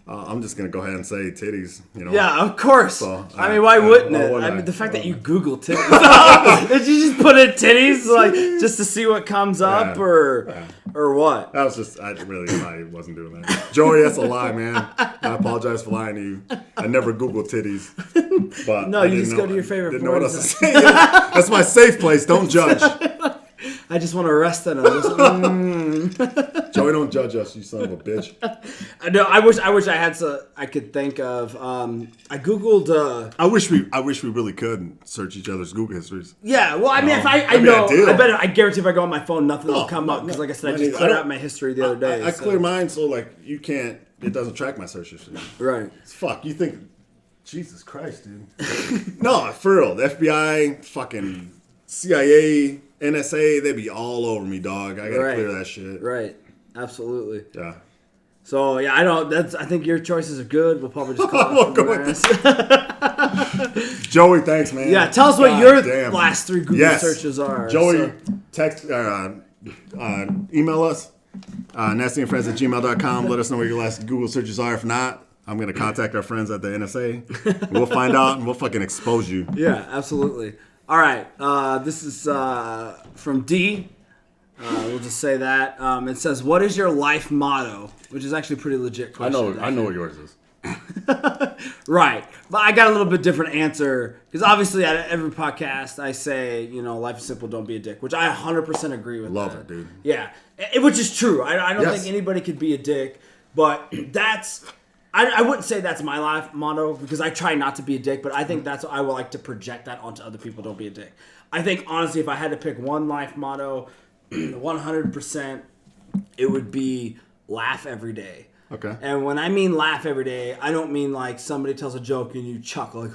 I'm just gonna go ahead and say titties. You know. Yeah, of course. So, I mean, why wouldn't it? I mean, the fact that you Google titties, did you just put in titties just to see what comes up, or what? That was just I wasn't doing that. Joey, that's a lie, man. I apologize for lying to you. I never Googled titties. But No, you just go to your favorite didn't know what porn else to say. That's my safe place. Don't judge. I just want to rest in them. Joey, don't judge us, you son of a bitch. No, I wish I had I could think of. I googled. I wish we really could search each other's Google histories. Yeah, well, I mean, if I guarantee if I go on my phone, nothing will come up because, like I said, I just cleared out my history the other day. I clear mine, so like you can't. It doesn't track my search history. Right. Fuck. You think? Jesus Christ, dude. No, for real. The FBI, fucking CIA, NSA, they be all over me, dog. I gotta clear that shit. Right. Absolutely. Yeah. So yeah, I think your choices are good. We'll probably just call it. Joey, thanks, man. Yeah, tell us what your last 3 Google searches are. Joey, text, email us, nastyandfriends@gmail.com. Let us know what your last Google searches are. If not, I'm gonna contact our friends at the NSA. We'll find out and we'll fucking expose you. Yeah, absolutely. All right, this is from D. We'll just say that. It says, "What is your life motto?" Which is actually a pretty legit question. I know what yours is. Right. But I got a little bit different answer. Because obviously at every podcast I say, life is simple, don't be a dick. Which I 100% agree with. Love it, dude. Yeah. Which is true. I don't think anybody could be a dick. But that's... I wouldn't say that's my life motto because I try not to be a dick. But I think I would like to project that onto other people, don't be a dick. I think, honestly, if I had to pick one life motto... 100%, it would be laugh every day. Okay. And when I mean laugh every day, I don't mean like somebody tells a joke and you chuckle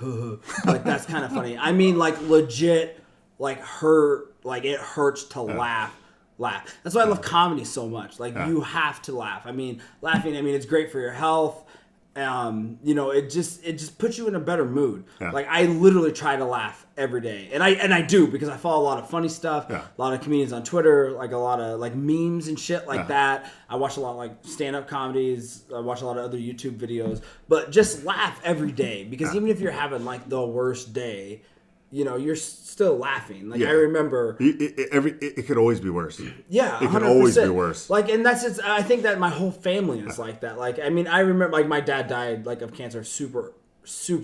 like that's kind of funny. I mean like legit, like it hurts to laugh. That's why I love comedy so much. Like you have to laugh. I mean, laughing. It's great for your health. It just puts you in a better mood. Yeah. Like I literally try to laugh every day, and I do because I follow a lot of funny stuff, a lot of comedians on Twitter, like a lot of like memes and shit like that. I watch a lot of like stand-up comedies. I watch a lot of other YouTube videos, but just laugh every day because even if you're having like the worst day, you're still laughing. Like I remember, it could always be worse. Yeah, 100%. It could always be worse. Like, and that's just, I think that my whole family is like that. Like, I remember like my dad died like of cancer super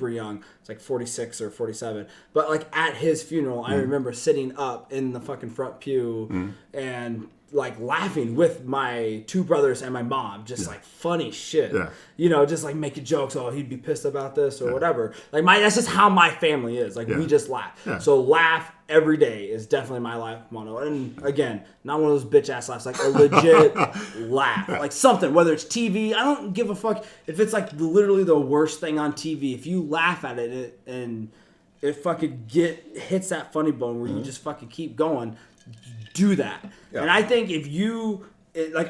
young. It's like 46 or 47. But like at his funeral, I remember sitting up in the fucking front pew and like laughing with my two brothers and my mom, just like funny shit. Yeah. You know, just like making jokes. Oh, he'd be pissed about this or whatever. Like that's just how my family is. Like we just laugh. Yeah. So laugh every day is definitely my life motto. And again, not one of those bitch ass laughs. Like a legit laugh. Like something. Whether it's TV, I don't give a fuck if it's like literally the worst thing on TV. If you laugh at it and it fucking hits that funny bone where you just fucking keep going. Do that. Yeah. And I think if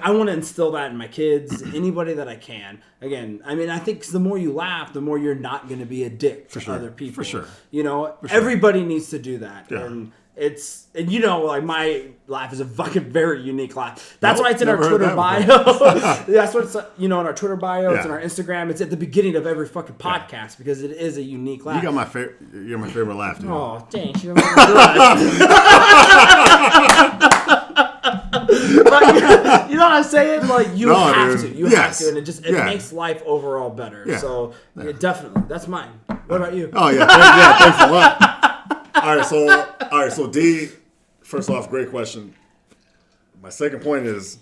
I want to instill that in my kids, anybody that I can. Again, I mean, I think the more you laugh, the more you're not going to be a dick to other people. For sure. You know, everybody needs to do that. Yeah. And you know, like my laugh is a fucking very unique laugh. That's why it's in our Twitter bio. That's what it's, you know, in our Twitter bio. It's in our Instagram. It's at the beginning of every fucking podcast because it is a unique laugh. You're my favorite laugh, dude. Oh, dang. You don't but, you know what I'm saying? Like you have to. You have to, and it makes life overall better. Yeah. So definitely, that's mine. What about you? Oh yeah, thanks a lot. All right, so D, first off, great question. My second point is,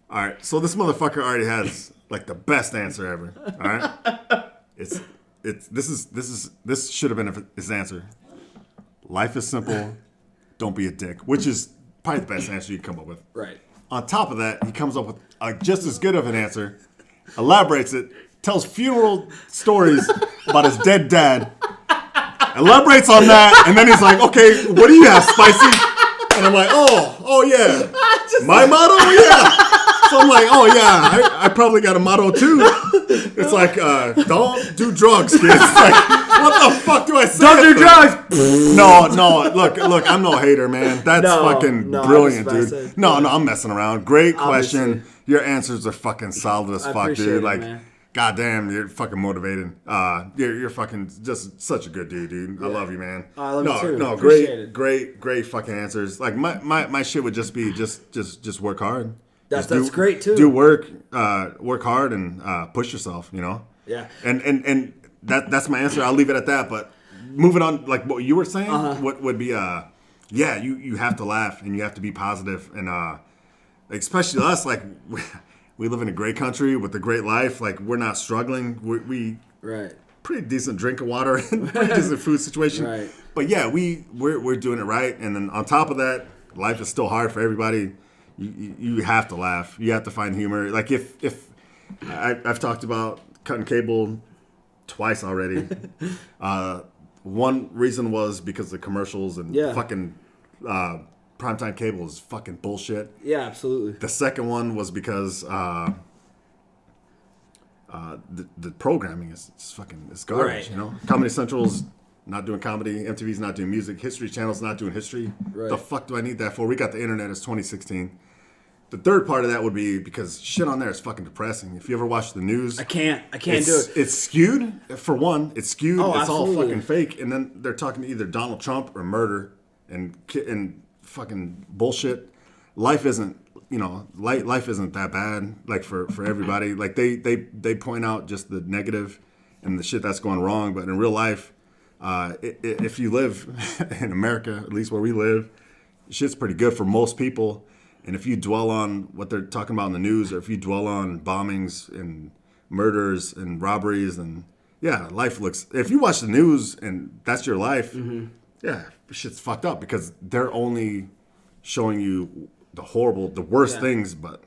all right, so this motherfucker already has like the best answer ever. All right, this should have been his answer. Life is simple. Don't be a dick, which is probably the best answer you can come up with. Right. On top of that, he comes up with just as good of an answer, elaborates it, tells funeral stories about his dead dad. Elaborates on that, and then he's like, okay, what do you have, Spicy? And I'm like, oh yeah. My motto? Yeah. So I'm like, oh yeah, I probably got a motto too. It's like, don't do drugs, kids. It's like, what the fuck do I say? Don't do drugs! No, look, I'm no hater, man. That's fucking brilliant, dude. No, I'm messing around. Great question. Obviously. Your answers are fucking solid as fuck, dude. Like, man. Goddamn, you're fucking motivated. You're fucking just such a good dude. I love you, man. I love you too. No, great fucking answers. Like my shit would just be just work hard. That's great too. Do work hard and push yourself. You know. Yeah. And that's my answer. I'll leave it at that. But moving on, like what you were saying, what would be you have to laugh and you have to be positive and especially us like. We live in a great country with a great life. Like, we're not struggling. We right. Pretty decent drinking water and pretty decent food situation. Right. But yeah, we're doing it right. And then on top of that, life is still hard for everybody. You have to laugh. You have to find humor. Like if I've talked about cutting cable twice already. One reason was because of the commercials and fucking primetime cable is fucking bullshit. Yeah, absolutely. The second one was because the programming is fucking garbage. Right. You know, Comedy Central's not doing comedy, MTV's not doing music, History Channel's not doing history. Right. The fuck do I need that for? We got the internet. It's 2016. The third part of that would be because shit on there is fucking depressing. If you ever watch the news, I can't do it. It's skewed. For one, it's skewed. Oh, it's absolutely. all fucking fake. And then they're talking to either Donald Trump or murder and fucking bullshit. Life isn't, life isn't that bad. Like for everybody, like they point out just the negative and the shit that's going wrong. But in real life, if you live in America, at least where we live, shit's pretty good for most people. And if you dwell on what they're talking about in the news, or if you dwell on bombings and murders and robberies, and life looks. If you watch the news and that's your life, shit's fucked up because they're only showing you the worst things. But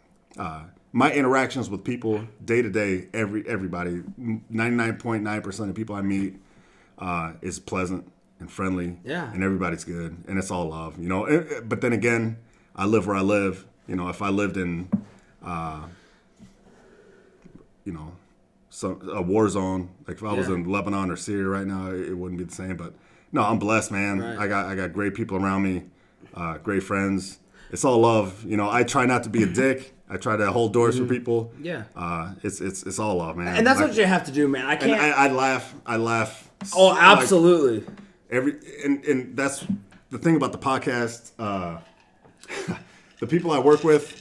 my interactions with people day to day, everybody, 99.9% of people I meet is pleasant and friendly, and everybody's good, and it's all love, But then again, I live where I live. If I lived in, a war zone, like if I was in Lebanon or Syria right now, it wouldn't be the same. But no, I'm blessed, man. Right. I got great people around me, great friends. It's all love. I try not to be a dick. I try to hold doors for people. Yeah. It's all love, man. And that's what you have to do, man. I can't. I laugh. Oh, absolutely. And that's the thing about the podcast. The people I work with,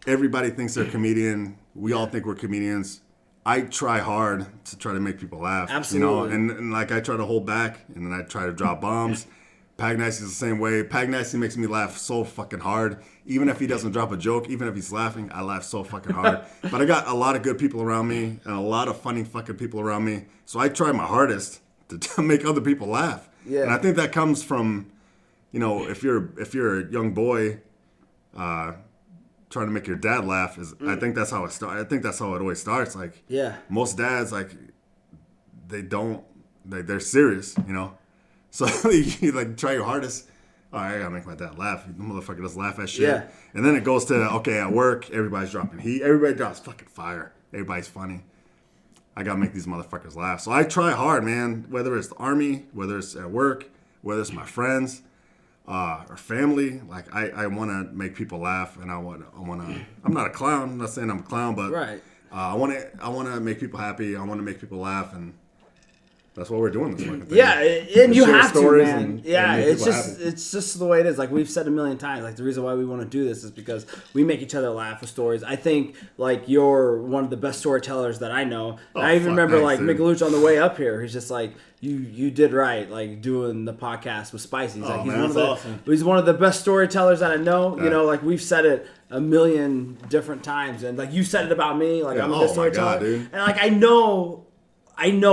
everybody thinks they're a comedian. We all think we're comedians. I try hard to try to make people laugh. Absolutely. And like I try to hold back, and then I try to drop bombs. Pagnasty's the same way. Pagnasty makes me laugh so fucking hard. Even if he doesn't drop a joke, even if he's laughing, I laugh so fucking hard. But I got a lot of good people around me and a lot of funny fucking people around me. So I try my hardest to make other people laugh. Yeah. And I think that comes from, you know, if you're a young boy trying to make your dad laugh, I think that's how it starts. I think that's how it always starts. Like, most dads, like, they're serious, you know. So you like try your hardest. All right, I gotta make my dad laugh. The motherfucker doesn't laugh at shit. Yeah. And then it goes to, okay, at work, everybody's dropping heat. Everybody drops fucking fire. Everybody's funny. I gotta make these motherfuckers laugh. So I try hard, man. Whether it's the army, whether it's at work, whether it's my friends, or family. Like I wanna make people laugh, and I wanna. I'm not a clown. I'm not saying I'm a clown, but right. I wanna make people happy. I wanna make people laugh, and that's what we're doing this fucking thing. Yeah, and you have to, man. And it's just the way it is. Like we've said a million times, like the reason why we want to do this is because we make each other laugh with stories. I think like you're one of the best storytellers that I know. I even remember like Mikaluch on the way up here. He's just like, you did right, like doing the podcast with Spicy. He's like, he's one of the best storytellers that I know. You know, like we've said it a million different times, and like you said it about me. Like I'm a good storyteller, dude. and like I know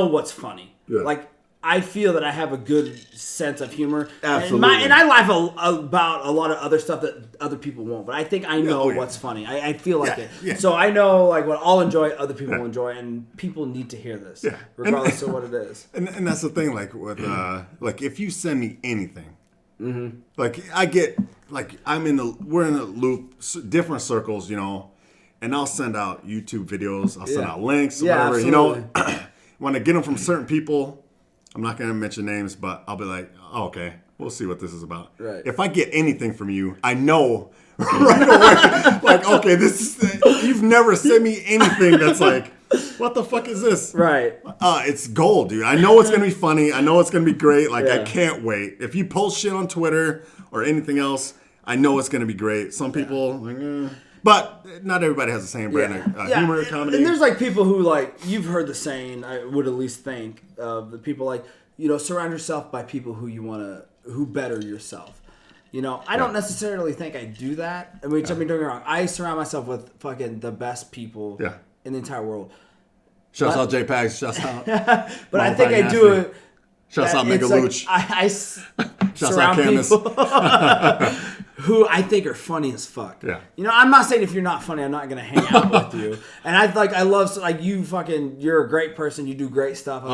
what's funny. Yeah. Like, I feel that I have a good sense of humor. Absolutely. And I laugh about a lot of other stuff that other people won't. But I think I know what's funny. I feel like it. Yeah. So I know like what I'll enjoy, other people will enjoy. And people need to hear this. Yeah. Regardless of what it is. And that's the thing, like, with, like, if you send me anything, like, I get, like, we're in a loop, different circles, you know, and I'll send out YouTube videos. I'll send out links, whatever, absolutely. you know. When I get them from certain people, I'm not going to mention names, but I'll be like, oh, okay, we'll see what this is about. Right. If I get anything from you, I know right away, like, okay, you've never sent me anything that's like, what the fuck is this? Right. It's gold, dude. I know it's going to be funny. I know it's going to be great. Like, I can't wait. If you post shit on Twitter or anything else, I know it's going to be great. Some people, like, but not everybody has the same brand of humor, comedy. And there's like people who like, you've heard the saying, I would at least think, of the people like, you know, surround yourself by people who better yourself. You know, I don't necessarily think I do that. I mean, don't get me wrong. I surround myself with fucking the best people in the entire world. Shouts out J-Pags. Shouts out. But I think I do it. Shouts out Megaluch. Like, I surround people who I think are funny as fuck. Yeah. You know, I'm not saying if you're not funny, I'm not gonna hang out with you. And I love like you're a great person. You do great stuff. Come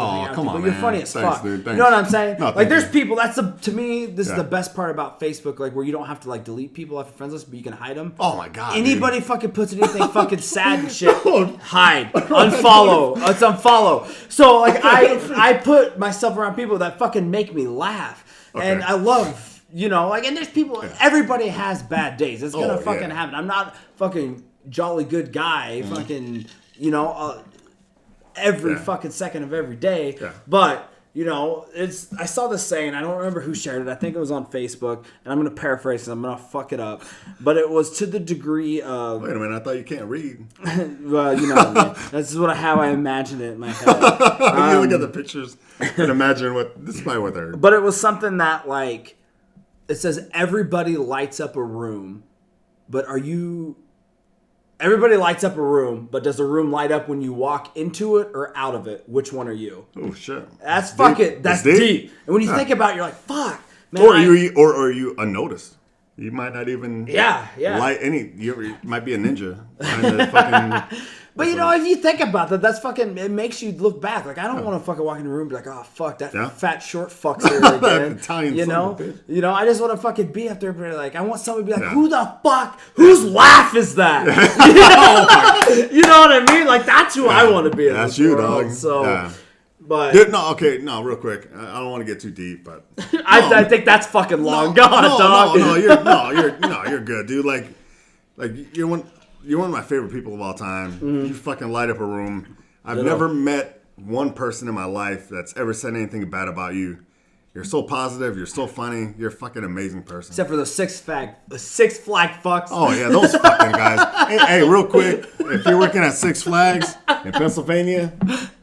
on, but you're man. funny as Thanks, fuck. dude. Thanks. You know what I'm saying? No, like there's you. people. To me, this is the best part about Facebook. Like where you don't have to like delete people off your friends list, but you can hide them. Oh my god. Anybody fucking puts anything fucking sad and shit, hide, unfollow. It's unfollow. So like I put myself around people that fucking make me laugh, and I love. You know, like, and there's people, everybody has bad days. It's gonna fucking happen. I'm not fucking jolly good guy, fucking, you know, every fucking second of every day. Yeah. But, you know, I saw this saying, I don't remember who shared it. I think it was on Facebook, and I'm gonna paraphrase it. I'm gonna fuck it up. But it was to the degree of. Wait a minute, I thought you can't read. Well, you know, that's how I imagine it in my head. You look at the pictures and imagine this is probably what they're. But it was something that, like, it says everybody lights up a room, but everybody lights up a room, but does the room light up when you walk into it or out of it? Which one are you? Oh shit. That's deep. And when you think about it, you're like, fuck, man. Or are you unnoticed? You might not even light any. You might be a ninja. But you know, if you think about that, that's fucking. It makes you look back. Like I don't want to fucking walk in the room and be like, oh fuck, that fat short fuck's here again. Italian you know, I just want to fucking be up there and be like, I want somebody to be like, who the fuck, whose laugh is that? You know what I mean? Like that's who I want to be. That's you, world. dog. So, but dude, real quick. I don't want to get too deep, but I think that's fucking long gone, dog. You're good, dude. Like you're one of my favorite people of all time. Mm-hmm. You fucking light up a room. I've never met one person in my life that's ever said anything bad about you. You're so positive. You're so funny. You're a fucking amazing person. Except for the Six Flag fucks. Oh yeah, those fucking guys. Hey, real quick, if you're working at Six Flags in Pennsylvania,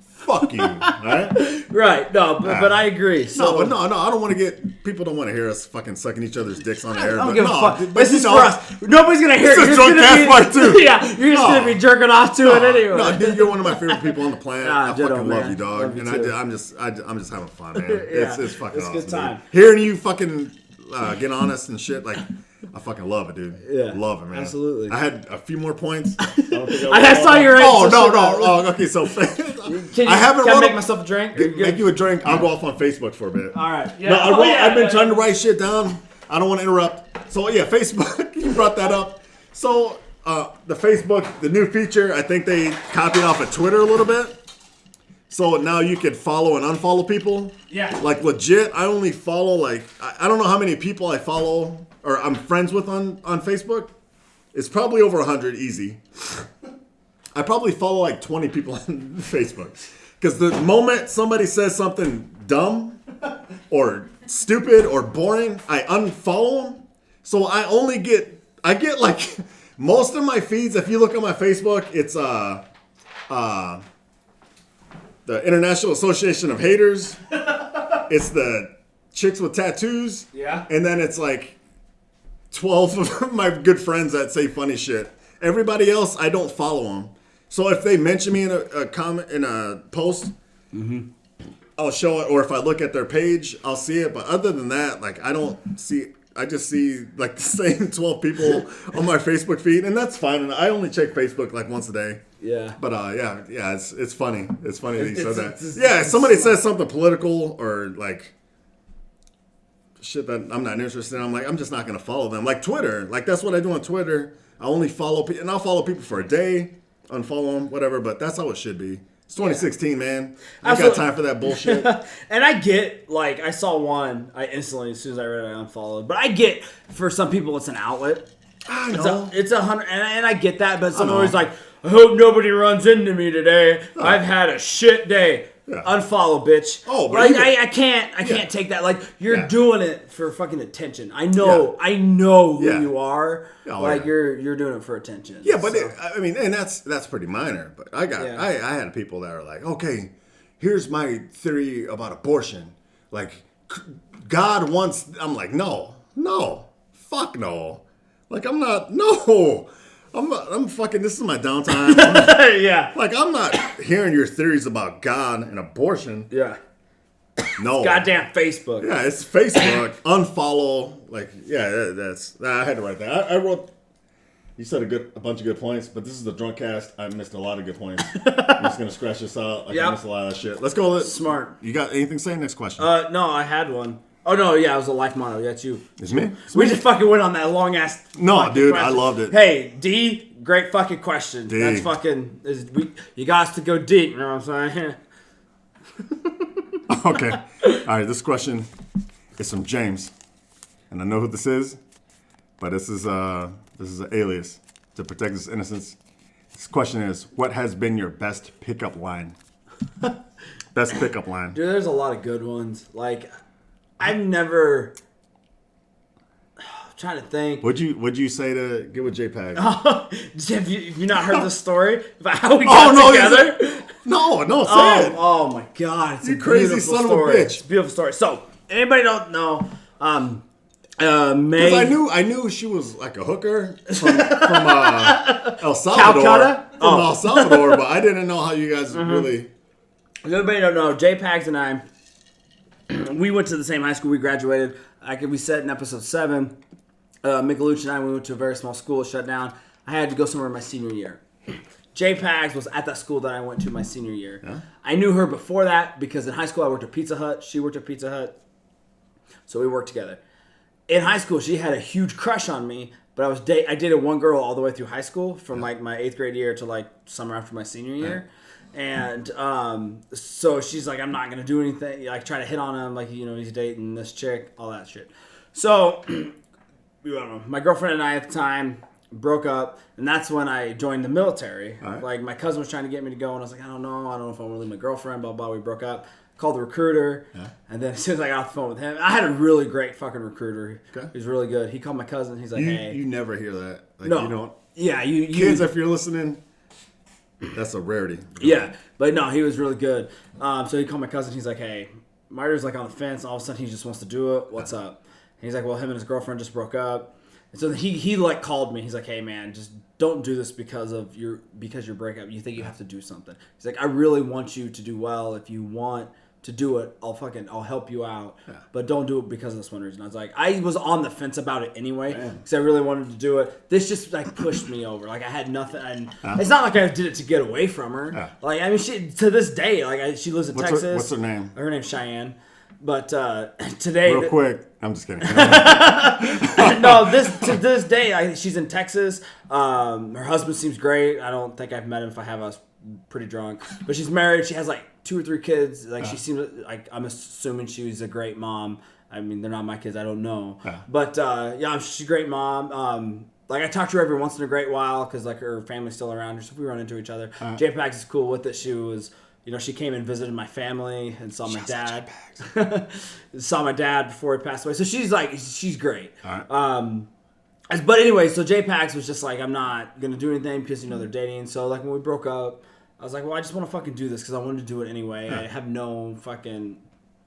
fuck fuck you. All right? Right. No, but I agree. So, No, I don't want to get... People don't want to hear us fucking sucking each other's dicks on the air. I don't but give a no, fuck. but This you is know, for us. Nobody's gonna hear it. This is You're just Drunkcast gonna part 2. Yeah, you're just gonna be jerking off to it anyway. No, dude, you're one of my favorite people on the planet. I ditto, fucking love man. you, dog. Love you And too. I'm just having fun, man. Yeah, It's fucking it's a awesome. good time. Dude. Hearing you fucking get honest and shit, like, I fucking love it, dude. Yeah, love it, man. absolutely. I had a few more points. I saw your Oh, answer. no. Oh, okay, so I haven't Can I wrote make a- myself a drink? Are you good? Make you a drink. I'll go off on Facebook for a bit. All right. Yeah. No, Oh, yeah, I've been yeah. trying to write shit down. I don't want to interrupt. So yeah, Facebook. You brought that up. So the Facebook, the new feature, I think they copied off of Twitter a little bit. So now you could follow and unfollow people. Yeah. Like legit, I only follow like I don't know how many people I follow or I'm friends with on Facebook. It's probably over 100 easy. I probably follow like 20 people on Facebook. Because the moment somebody says something dumb or stupid or boring, I unfollow them. So I get like most of my feeds, if you look at my Facebook, it's the International Association of Haters. It's the chicks with tattoos. Yeah. And then it's like 12 of my good friends that say funny shit. Everybody else, I don't follow them. So if they mention me in a comment, in a post, I'll show it. Or if I look at their page, I'll see it. But other than that, like I just see like the same 12 people on my Facebook feed. And that's fine. And I only check Facebook like once a day. Yeah. But yeah, it's funny. It's funny that you said that. It's If somebody says something political or like shit that I'm not interested in, I'm like, I'm just not gonna follow them. Like Twitter, like that's what I do on Twitter. I only follow people, and I'll follow people for a day, unfollow them, whatever. But that's how it should be. It's 2016, man. I ain't got time for that bullshit. And I get, like, I saw one, I instantly, as soon as I read it, I unfollowed. But I get, for some people, it's an outlet. I know. It's 100, and I get that, but someone always like, I hope nobody runs into me today. I've had a shit day. Yeah. Unfollow, bitch. Oh, but like even- I can't take that. Like you're doing it for fucking attention. I know who Yeah. you are. Oh, like yeah. you're doing it for attention. Yeah, but so. I mean, and that's pretty minor. But I had people that are like, okay, here's my theory about abortion. Like, God wants. I'm like, no, fuck no. Like, I'm not. No, I'm fucking. This is my downtime. Yeah. Like, I'm not hearing your theories about God and abortion. Yeah. No. Goddamn Facebook. Yeah, it's Facebook. Unfollow. Like, yeah, that's. I had to write that. I wrote. You said a bunch of good points, but this is the Drunkcast. I missed a lot of good points. I'm just gonna scratch this out. I missed a lot of that shit. Let's go. Smart. You got anything to say? Next question. No, I had one. Oh no, yeah, it was a life motto. Yeah, it's you. It's me. We just fucking went on that long ass. No, dude, I loved it. Hey, D, great fucking question. D. That's fucking. You got us to go deep. You know what I'm saying? Okay. All right. This question is from James, and I know who this is, but this is an alias to protect his innocence. This question is: what has been your best pickup line? Best pickup line. Dude, there's a lot of good ones. Like, I've never. I'm trying to think. What'd you say to get with JPEG? Have you not heard the story about how we got together? No, say it. Oh my god, it's You a crazy beautiful son of a story. bitch. It's a beautiful story. So, anybody don't know, May. Because I knew she was like a hooker from El Salvador. Calcutta? From El Salvador, but I didn't know how you guys really. If anybody don't know, J-Pags and I, we went to the same high school. We graduated. We said in episode 7, Mikaluch and I, we went to a very small school. It shut down. I had to go somewhere my senior year. J-Pags was at that school that I went to my senior year. Yeah. I knew her before that because in high school I worked at Pizza Hut. She worked at Pizza Hut. So we worked together. In high school, she had a huge crush on me, but I dated one girl all the way through high school from like my 8th grade year to like summer after my senior year. And so she's like, I'm not going to do anything. Like, try to hit on him. Like, he's dating this chick, all that shit. So, I don't know, my girlfriend and I at the time broke up. And that's when I joined the military. Right. Like, my cousin was trying to get me to go. And I was like, I don't know if I want to leave my girlfriend, blah, blah. We broke up. Called the recruiter. Yeah. And then as soon as I got off the phone with him, I had a really great fucking recruiter. Okay. He was really good. He called my cousin. He's like, hey. You never hear that. Like, no. You don't. Yeah, you kids, if you're listening, That's a rarity. Yeah, but no, he was really good. So he called my cousin. He's like, hey, Marty's like on the fence. All of a sudden, he just wants to do it. What's up? And he's like, well, him and his girlfriend just broke up. And so he like called me. He's like, hey man, just don't do this because your breakup. You think you have to do something. He's like, I really want you to do well. If you want to do it, I'll help you out. Yeah. But don't do it because of this one reason. I was like, I was on the fence about it anyway because I really wanted to do it. This just like pushed me over. Like I had nothing. And it's not like I did it to get away from her. Yeah. Like I mean, she to this day, like she lives in Texas. What's her name? Her name's Cheyenne. But today, real quick, I'm just kidding. No, to this day, she's in Texas. Her husband seems great. I don't think I've met him. If I have, I was pretty drunk. But she's married. She has like 2 or 3 kids. Like she seems like I'm assuming she's a great mom. I mean, they're not my kids. I don't know. But yeah, she's a great mom. Like I talk to her every once in a great while because like her family's still around her, so we run into each other. J-Pax is cool with it. She was. She came and visited my family and saw my dad. Saw my dad before he passed away. So she's great. All right. But anyway, so J-Pax was just like, I'm not going to do anything because, they're dating. So like when we broke up, I was like, well, I just want to fucking do this because I wanted to do it anyway. I have nothing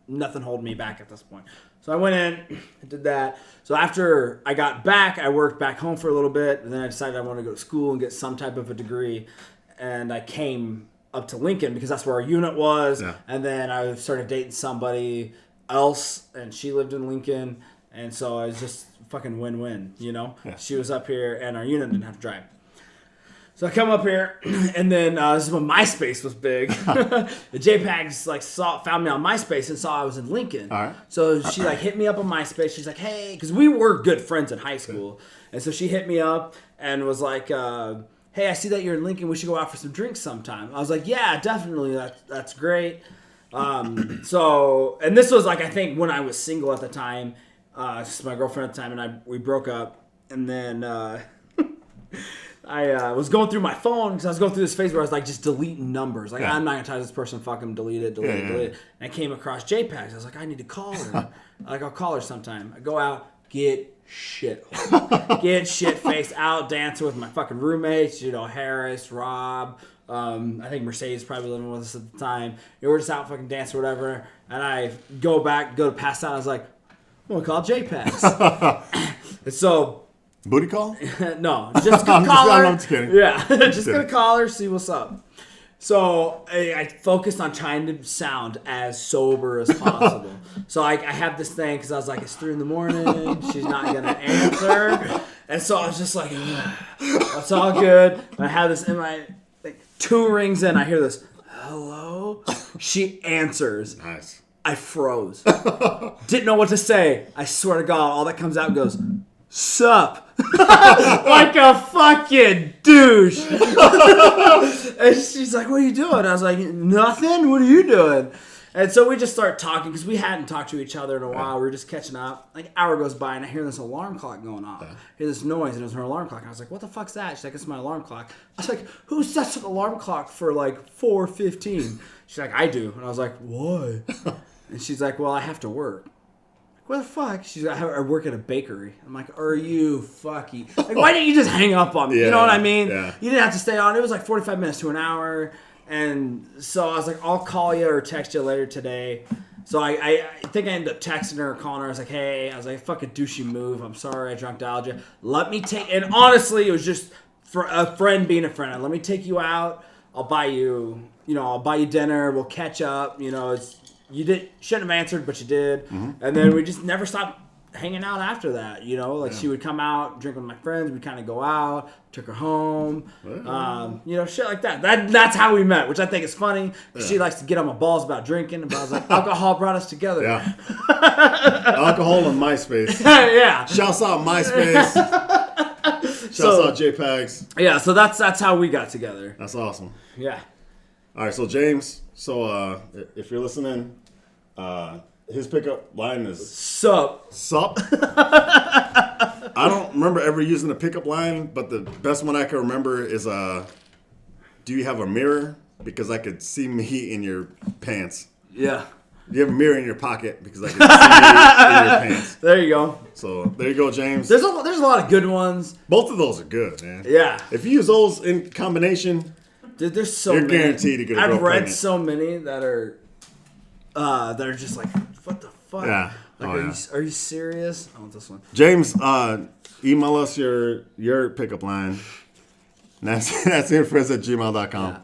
holding me back at this point. So I went in, I did that. So after I got back, I worked back home for a little bit. And then I decided I wanted to go to school and get some type of a degree. And I came up to Lincoln because that's where our unit was. Yeah. And then I started dating somebody else and she lived in Lincoln. And so it was just fucking win-win, Yeah. She was up here and our unit didn't have to drive. So I come up here and then this is when MySpace was big. The J-Pags found me on MySpace and saw I was in Lincoln. All right. So she hit me up on MySpace. She's like, hey, because we were good friends in high school. Good. And so she hit me up and was like, hey, I see that you're in Lincoln. We should go out for some drinks sometime. I was like, yeah, definitely. That's great. And this was I think when I was single at the time. She's my girlfriend at the time, and we broke up. And then I was going through my phone because I was going through this phase where I was just deleting numbers. I'm not going to tell this person, fuck him, delete it. And I came across J-Pags. I was like, I need to call her. I'll call her sometime. I go out, get shit-faced, out dancing with my fucking roommates, Harris, Rob, I think Mercedes probably living with us at the time. We're just out fucking dancing or whatever, and I go to pass out. I was like, I'm going to call J-Pags. And so... Booty call? No, just gonna call her. I'm just kidding. Yeah, just gonna call her, see what's up. So I focused on trying to sound as sober as possible. So I have this thing because I was like, it's 3 a.m. She's not going to answer. And so I was just like, it's all good. And I have this in my, 2 rings in, I hear this, hello? She answers. Nice. I froze. Didn't know what to say. I swear to God, all that comes out goes, sup? Like a fucking douche. And she's like, what are you doing? I was like, nothing. What are you doing? And so we just start talking because we hadn't talked to each other in a while. We were just catching up. An hour goes by and I hear this alarm clock going off. I hear this noise and it was her alarm clock. And I was like, what the fuck's that? She's like, it's my alarm clock. I was like, who sets an alarm clock for 4:15? She's like, I do. And I was like, why? And she's like, well, I have to work. What the fuck? She's like, I work at a bakery. I'm like, are you fucking... why didn't you just hang up on me? Yeah, you know what I mean? Yeah. You didn't have to stay on. It was 45 minutes to an hour. And so I was like, I'll call you or text you later today. So I think I ended up texting her or calling her. I was like, hey, fucking douchey move. I'm sorry I drunk dialed you. Let me take... And honestly, it was just for a friend being a friend. Let me take you out. I'll buy you dinner. We'll catch up. You shouldn't have answered, but you did. Mm-hmm. And then we just never stopped hanging out after that. She would come out, drink with my friends. We'd kind of go out, took her home. Shit like that. That's how we met, which I think is funny. Yeah. She likes to get on my balls about drinking. But I was like, alcohol brought us together. Yeah. Alcohol and MySpace. Yeah. Shouts out MySpace. Shouts out J-Pags. Yeah, so that's how we got together. That's awesome. Yeah. All right, so James, if you're listening, his pickup line is Sup. I don't remember ever using a pickup line, but the best one I can remember is do you have a mirror? Because I could see me in your pants. Yeah. Do you have a mirror in your pocket? Because I could see you in your pants. There you go. So there you go, James. There's a lot of good ones. Both of those are good, man. Yeah. If you use those in combination, Dude, there's so You're many. guaranteed to get a girl I've read pregnant. so many that are just like, what the fuck? Yeah. Like, are you serious? I want this one. James, email us your pickup line. That's infos@gmail.com. Yeah.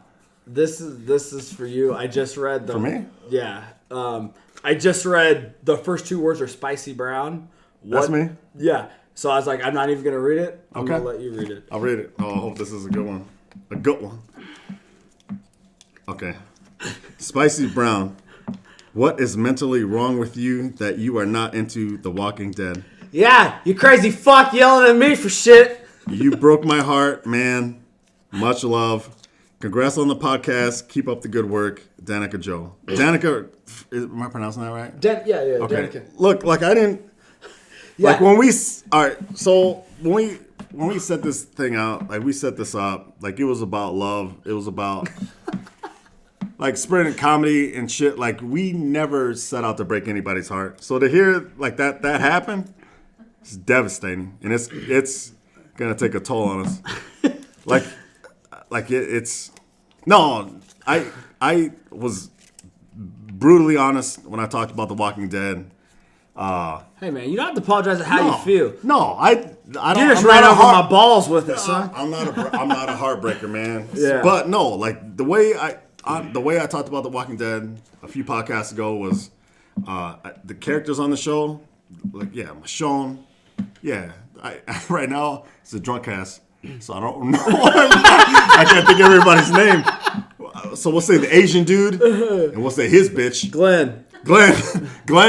This is for you. I just read the. For me? Yeah. I just read the first 2 words are spicy brown. That's me? Yeah. So I was like, I'm not even gonna read it. I'm Okay. gonna let you read it. I'll read it. Oh, I hope this is a good one. A good one. Okay. Spicy Brown. What is mentally wrong with you that you are not into The Walking Dead? Yeah, you crazy fuck yelling at me for shit. You broke my heart, man. Much love. Congrats on the podcast. Keep up the good work. Danica Joe. Danica, am I pronouncing that right? Yeah, Okay. Danica. Look, like I didn't. Yeah. Like when we. All right. So when we set this thing out, like we set this up, like it was about love. It was about like spreading comedy and shit. Like we never set out to break anybody's heart. So to hear like that happen, it's devastating, and it's gonna take a toll on us. It's no. I was brutally honest when I talked about The Walking Dead. Hey man, you don't have to apologize for how you feel. No, I don't. You just I'm ran not a over heart- my balls with it, son. I'm not a heartbreaker, man. Yeah. But no, like the way I talked about The Walking Dead a few podcasts ago was the characters on the show. Like Michonne. Yeah, right now it's a Drunkcast, so I don't know. I can't think of everybody's name. So we'll say the Asian dude, and we'll say his bitch. Glenn Glenn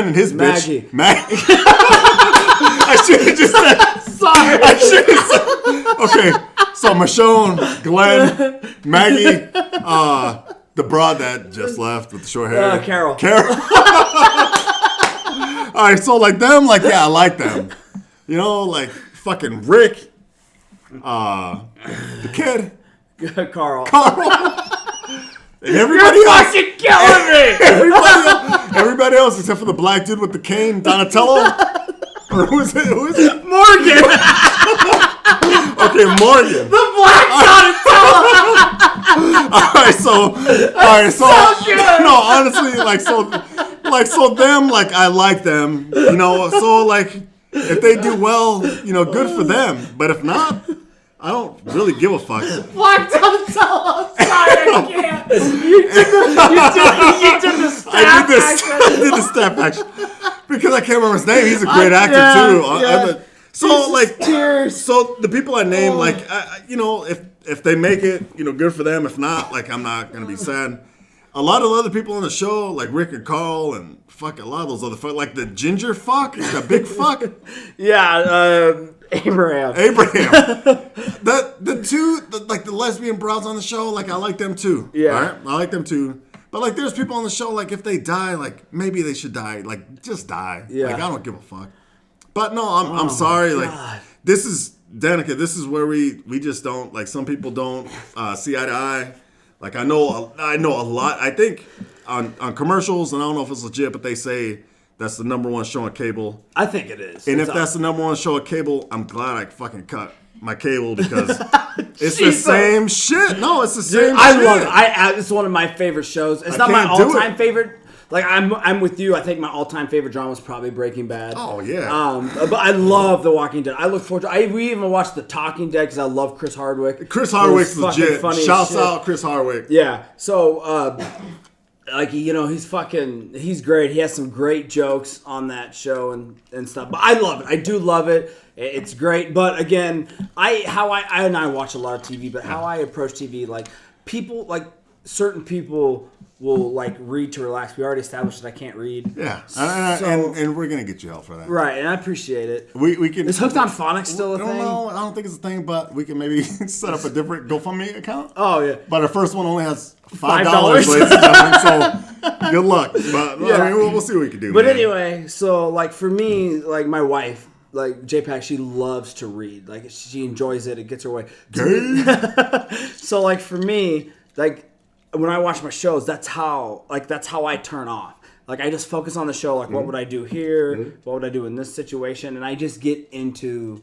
and his Maggie. bitch. Maggie. I should have just said. Sorry. I should have said. Okay, so Michonne, Glenn, Maggie, the broad that just left with the short hair. Carol. All right, so like them, like I like them. You know, like fucking Rick, the kid, Carl. and everybody You're else. fucking killing me. Everybody else except for the black dude with the cane, Donatello. Or who is it? Morgan. Okay, Morgan. The black Donatello. All right, so good. no, honestly, so them, like I like them, you know. So like if they do well, you know, good for them. But if not, I don't really give a fuck. Black Donatello. Sorry, I can't. You did the staff I did the step action because I can't remember his name. He's a great actor too. Yeah. So like tears. So the people I name, like you know, if they make it, you know, good for them. If not, like I'm not gonna be sad. A lot of other people on the show, like Rick and Carl, and fuck a lot of those other fuck, like the ginger fuck, the big fuck. Yeah, Abraham. The two, like the lesbian broads on the show, like I like them too. Yeah, all right? I like them too. But like, there's people on the show, like if they die, like maybe they should die, like just die. Yeah. Like I don't give a fuck. But no, I'm sorry. Like this is Danica. This is where we just don't like. Some people don't see eye to eye. Like I know a lot. I think on commercials, and I don't know if it's legit, but they say that's the #1 show on cable. I think it is. And if that's the #1 show on cable, I'm glad I fucking cut my cable because it's the same shit. No, it's the same shit. I love it. It's one of my favorite shows. It's not my can't do all-time it. favorite. Like I'm with you. I think my all-time favorite drama is probably Breaking Bad. Oh yeah. But I love The Walking Dead. I look forward to. We even watched The Talking Dead because I love Chris Hardwick. Chris Hardwick's Who's fucking legit. funny as Shouts shit. out Chris Hardwick. Yeah. So, like, you know, he's great. He has some great jokes on that show and stuff. But I love it. I do love it. It's great. But again, I watch a lot of TV, but how I approach TV, like certain people will like read to relax. We already established that I can't read. Yeah. So- and we're gonna get you help for that. Right, and I appreciate it. We can. Is Hooked on Phonics still a I don't thing? know. I don't think it's a thing, but we can maybe set up a different GoFundMe account. Oh yeah. But our first one only has $5, $5. ladies and gentlemen. So good luck. But Yeah. I mean, we'll see what we can do. But man. anyway, so like for me, like my wife, like JPAC, she loves to read. Like she enjoys it. It gets her way. So like for me, like when I watch my shows, that's how I turn off. Like I just focus on the show. Like what would I do here? What would I do in this situation? And I just get into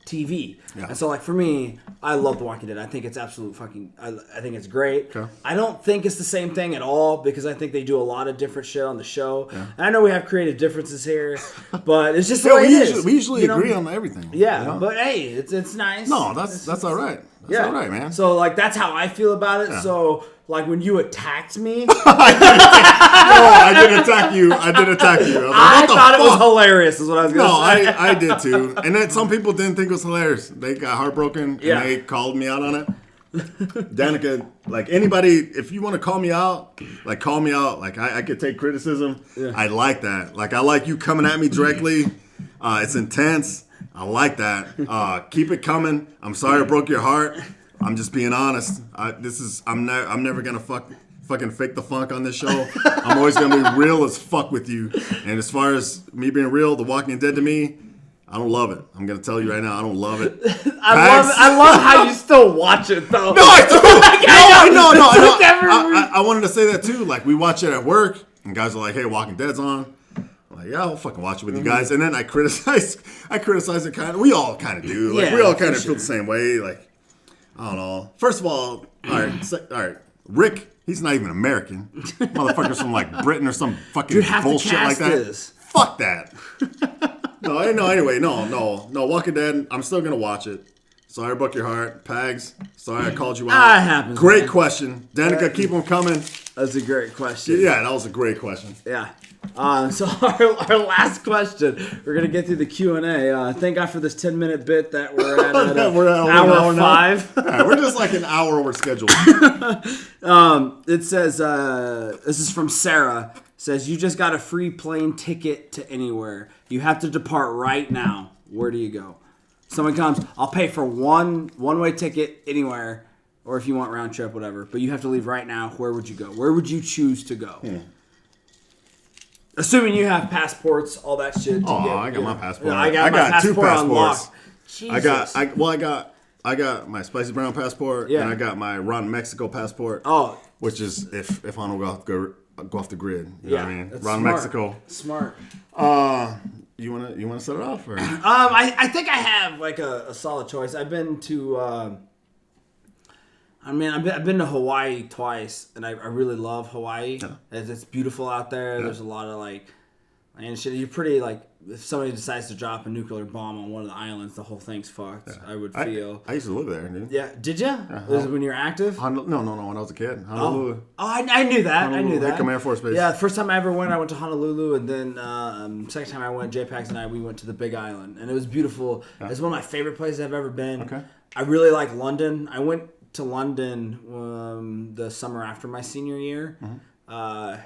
TV. Yeah. And so, like, for me, I love The Walking Dead. I think it's absolute fucking... I think it's great. Okay. I don't think it's the same thing at all because I think they do a lot of different shit on the show. Yeah. And I know we have creative differences here, but it's just the way it is. We usually agree on everything. Yeah, you know? but hey, it's nice. No, that's all right. That's all right, man. So, like, that's how I feel about it. Yeah. So, like, when you attacked me... I did attack you. I thought it was hilarious is what I was going to say. I did too. And then some people didn't think it was hilarious. They got heartbroken and they called me out on it. Danica, like, anybody, if you want to call me out, like, call me out. Like, I could take criticism. Yeah. I like that. Like, I like you coming at me directly. It's intense. I like that. Keep it coming. I'm sorry I broke your heart. I'm just being honest. I'm never gonna fucking fake the funk on this show. I'm always gonna be real as fuck with you. And as far as me being real, The Walking Dead to me, I don't love it. I'm gonna tell you right now, I don't love it. I love how you still watch it though. No, I do. I wanted to say that too. Like, we watch it at work, and guys are like, "Hey, Walking Dead's on." I'm like, yeah, I'll fucking watch it with you guys. And then I criticize it kind of. We all kind of do. Like, we all kind of feel the same way. Like, I don't know. First of all right. Rick, he's not even American. Motherfucker's from like Britain or some fucking bullshit like that. Fuck that. Anyway, Walking Dead, I'm still gonna watch it. Sorry, broke your heart. Pags, sorry I called you out. It happens. Great question. Danica, keep them coming. That's a great question. Yeah, that was a great question. Yeah. So our last question, we're gonna get through the Q&A. Thank God for this 10-minute bit that we're at. We're at hour 5. Yeah, we're just like an hour over schedule. It says, this is from Sarah. It says, you just got a free plane ticket to anywhere. You have to depart right now. Where do you go? Someone comes, I'll pay for one-way ticket anywhere, or if you want round trip, whatever. But you have to leave right now. Where would you go? Where would you choose to go? Assuming you have passports, all that shit. I got my passport. I got 2 passports. Jesus. I got my Spicy Brown passport, and I got my Ron Mexico passport. Oh, which is if I don't go off the grid. You know what I mean? Ron Mexico. Smart. You wanna set it off or? I think I have like a solid choice. I've been to. I've been to Hawaii twice, and I really love Hawaii. Yeah. It's beautiful out there. Yeah. There's a lot of like land shit. You're pretty like if somebody decides to drop a nuclear bomb on one of the islands, the whole thing's fucked. Yeah. I would feel. I used to live there, dude. Yeah, did you? Was it when you were active? No. When I was a kid, Honolulu. I knew that. I knew that. Hickam Air Force Base. Yeah, the first time I ever went, I went to Honolulu, and then second time I went, JPags and we went to the Big Island, and it was beautiful. Yeah. It's one of my favorite places I've ever been. Okay. I really like London. I went to London the summer after my senior year. Mm-hmm.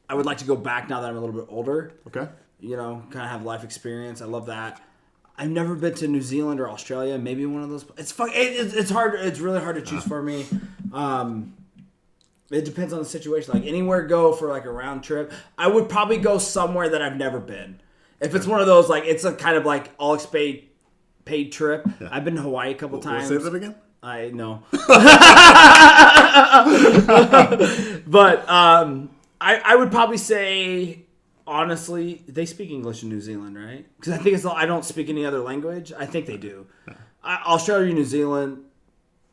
I would like to go back now that I'm a little bit older. Okay. You know, kind of have life experience. I love that. I've never been to New Zealand or Australia. Maybe one of those. It's hard. It's really hard to choose for me. It depends on the situation. Like anywhere, go for like a round trip. I would probably go somewhere that I've never been. If it's one of those like it's a kind of like all paid trip. Yeah. I've been to Hawaii a couple times. Say that again. I know. But I would probably say, honestly, they speak English in New Zealand, right? Because I think I don't speak any other language. I think they do. Yeah. Australia or New Zealand,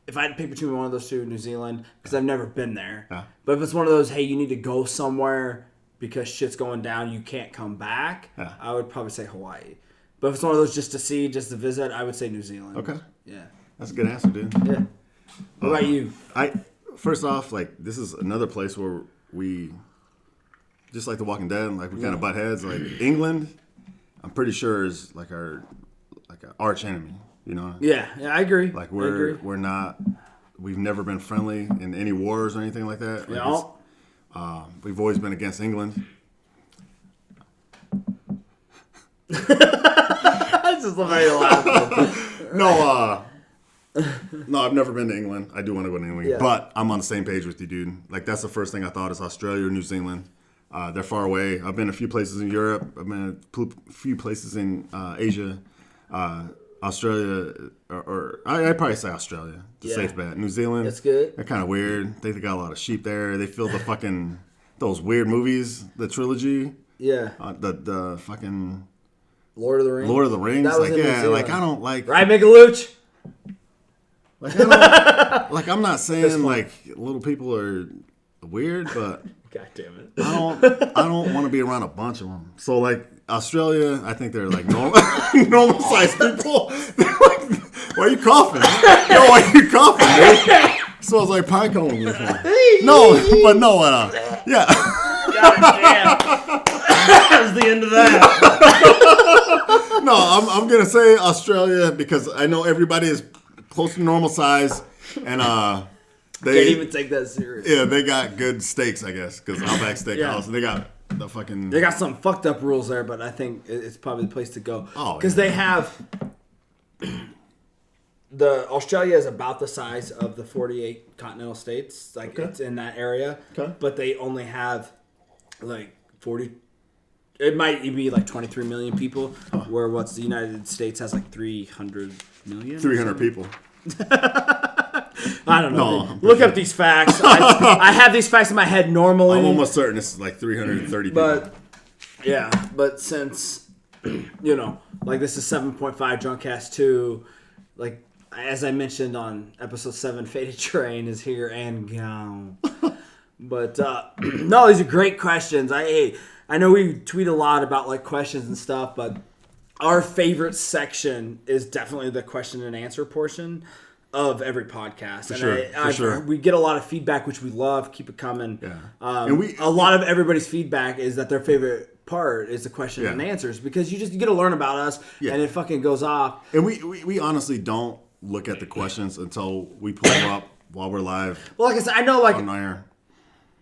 if I had to pick between one of those two, New Zealand, because I've never been there. Yeah. But if it's one of those, hey, you need to go somewhere because shit's going down, you can't come back, I would probably say Hawaii. But if it's one of those just to see, just to visit, I would say New Zealand. Okay. Yeah. That's a good answer, dude. Yeah. What about you? First off, like this is another place where we, just like The Walking Dead, like we kind of butt heads. Like England, I'm pretty sure is like our arch enemy. You know? Yeah, I agree. Like we're not. We've never been friendly in any wars or anything like that. Like we've always been against England. I just love how you laugh. No, I've never been to England. I do want to go to England, but I'm on the same page with you, dude. Like that's the first thing I thought is Australia or New Zealand. They're far away. I've been a few places in Europe. I've been a few places in Asia. Australia, or I'd probably say Australia. It's a safe bet. New Zealand, that's good. They're kind of weird. They got a lot of sheep there. They feel the fucking those weird movies, the trilogy. Yeah. The fucking Lord of the Rings. Lord of the Rings. That was Like, in New yeah, Zealand. like I don't like. Right, Migalooch? Like, I don't, like I'm not saying like little people are weird, but God damn it. I don't want to be around a bunch of them. So like Australia, I think they're like normal sized people. They're like, why are you coughing? Yo, why are you coughing, dude? Smells like pine cone. No, but no, yeah. God damn. That was the end of that. No, I'm gonna say Australia because I know everybody is close to normal size, and they Can't even take that serious. Yeah, they got good steaks, I guess, because Outback Steakhouse. Yeah. They got the fucking. They got some fucked up rules there, but I think it's probably the place to go. Oh, because they have the Australia is about the size of the 48 continental states, like it's in that area. Okay. But they only have like 40. It might be like 23 million people, where what's the United States has like 300 million. 300 people. I don't know. No, Look up these facts. I have these facts in my head normally. I'm almost certain it's like 330 people. But yeah, but since like this is 7.5 Drunkcast 2, like as I mentioned on episode 7, Faded Train is here and gone. But no, these are great questions. I know we tweet a lot about like questions and stuff, but our favorite section is definitely the question and answer portion of every podcast. For sure. We get a lot of feedback, which we love. Keep it coming. Yeah. And a lot of everybody's feedback is that their favorite part is the questions and answers, because you get to learn about us, and it fucking goes off. And we honestly don't look at the questions until we pull them up while we're live. Well, like I said, I know on air.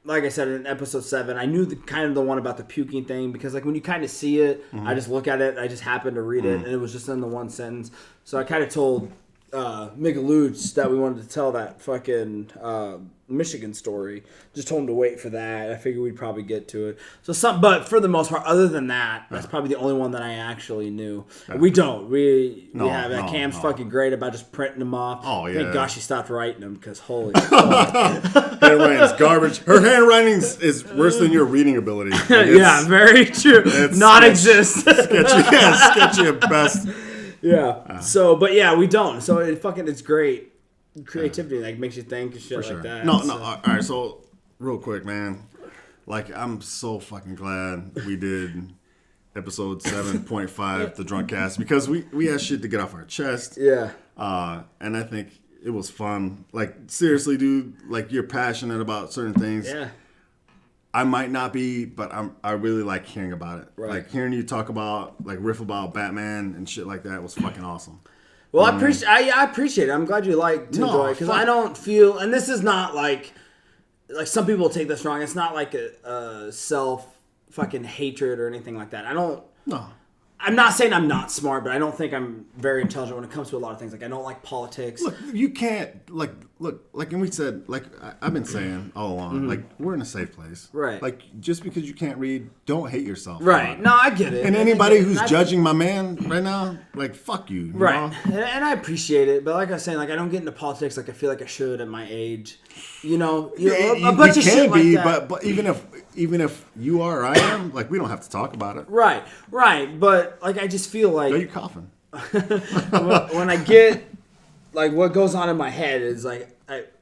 Like I said in episode 7, I knew the one about the puking thing, because like when you kind of see it, I just look at it, I just happened to read it, and it was just in the one sentence. So I kind of told Migalooch that we wanted to tell that fucking Michigan story. Just told him to wait for that. I figured we'd probably get to it. But for the most part, other than that, that's probably the only one that I actually knew. We don't. We have that. Cam's fucking great about just printing them off. Oh, yeah. Thank gosh she stopped writing them, because holy fuck. Handwriting's garbage. Her handwriting is worse than your reading ability. Like, yeah, very true. Non-existent. Sketchy at best. Yeah. But yeah, we don't. So it's great. Creativity like makes you think and shit like that. No. All right. So real quick, man. Like I'm so fucking glad we did episode 7.5, the Drunkcast, because we had shit to get off our chest. Yeah. And I think it was fun. Like seriously, dude. Like you're passionate about certain things. Yeah. I might not be, but I really like hearing about it. Right. Like hearing you talk about, like riff about Batman and shit like that was fucking awesome. Well, I appreciate it. I'm glad you enjoy it, because I don't feel, and this is not like some people take this wrong. It's not like a self fucking hatred or anything like that. I'm not saying I'm not smart, but I don't think I'm very intelligent when it comes to a lot of things. Like I don't like politics. Look, you can't and we said, like I've been saying all along, like we're in a safe place, right? Like just because you can't read, don't hate yourself, right? No, I get it. And anybody who's judging my man right now, like fuck you, right? And I appreciate it, but like I was saying, like I don't get into politics like I feel like I should at my age. A bunch of shit like that. But even if you are or I am, like we don't have to talk about it. Right. But like I just feel like you're coughing. when I get like what goes on in my head is like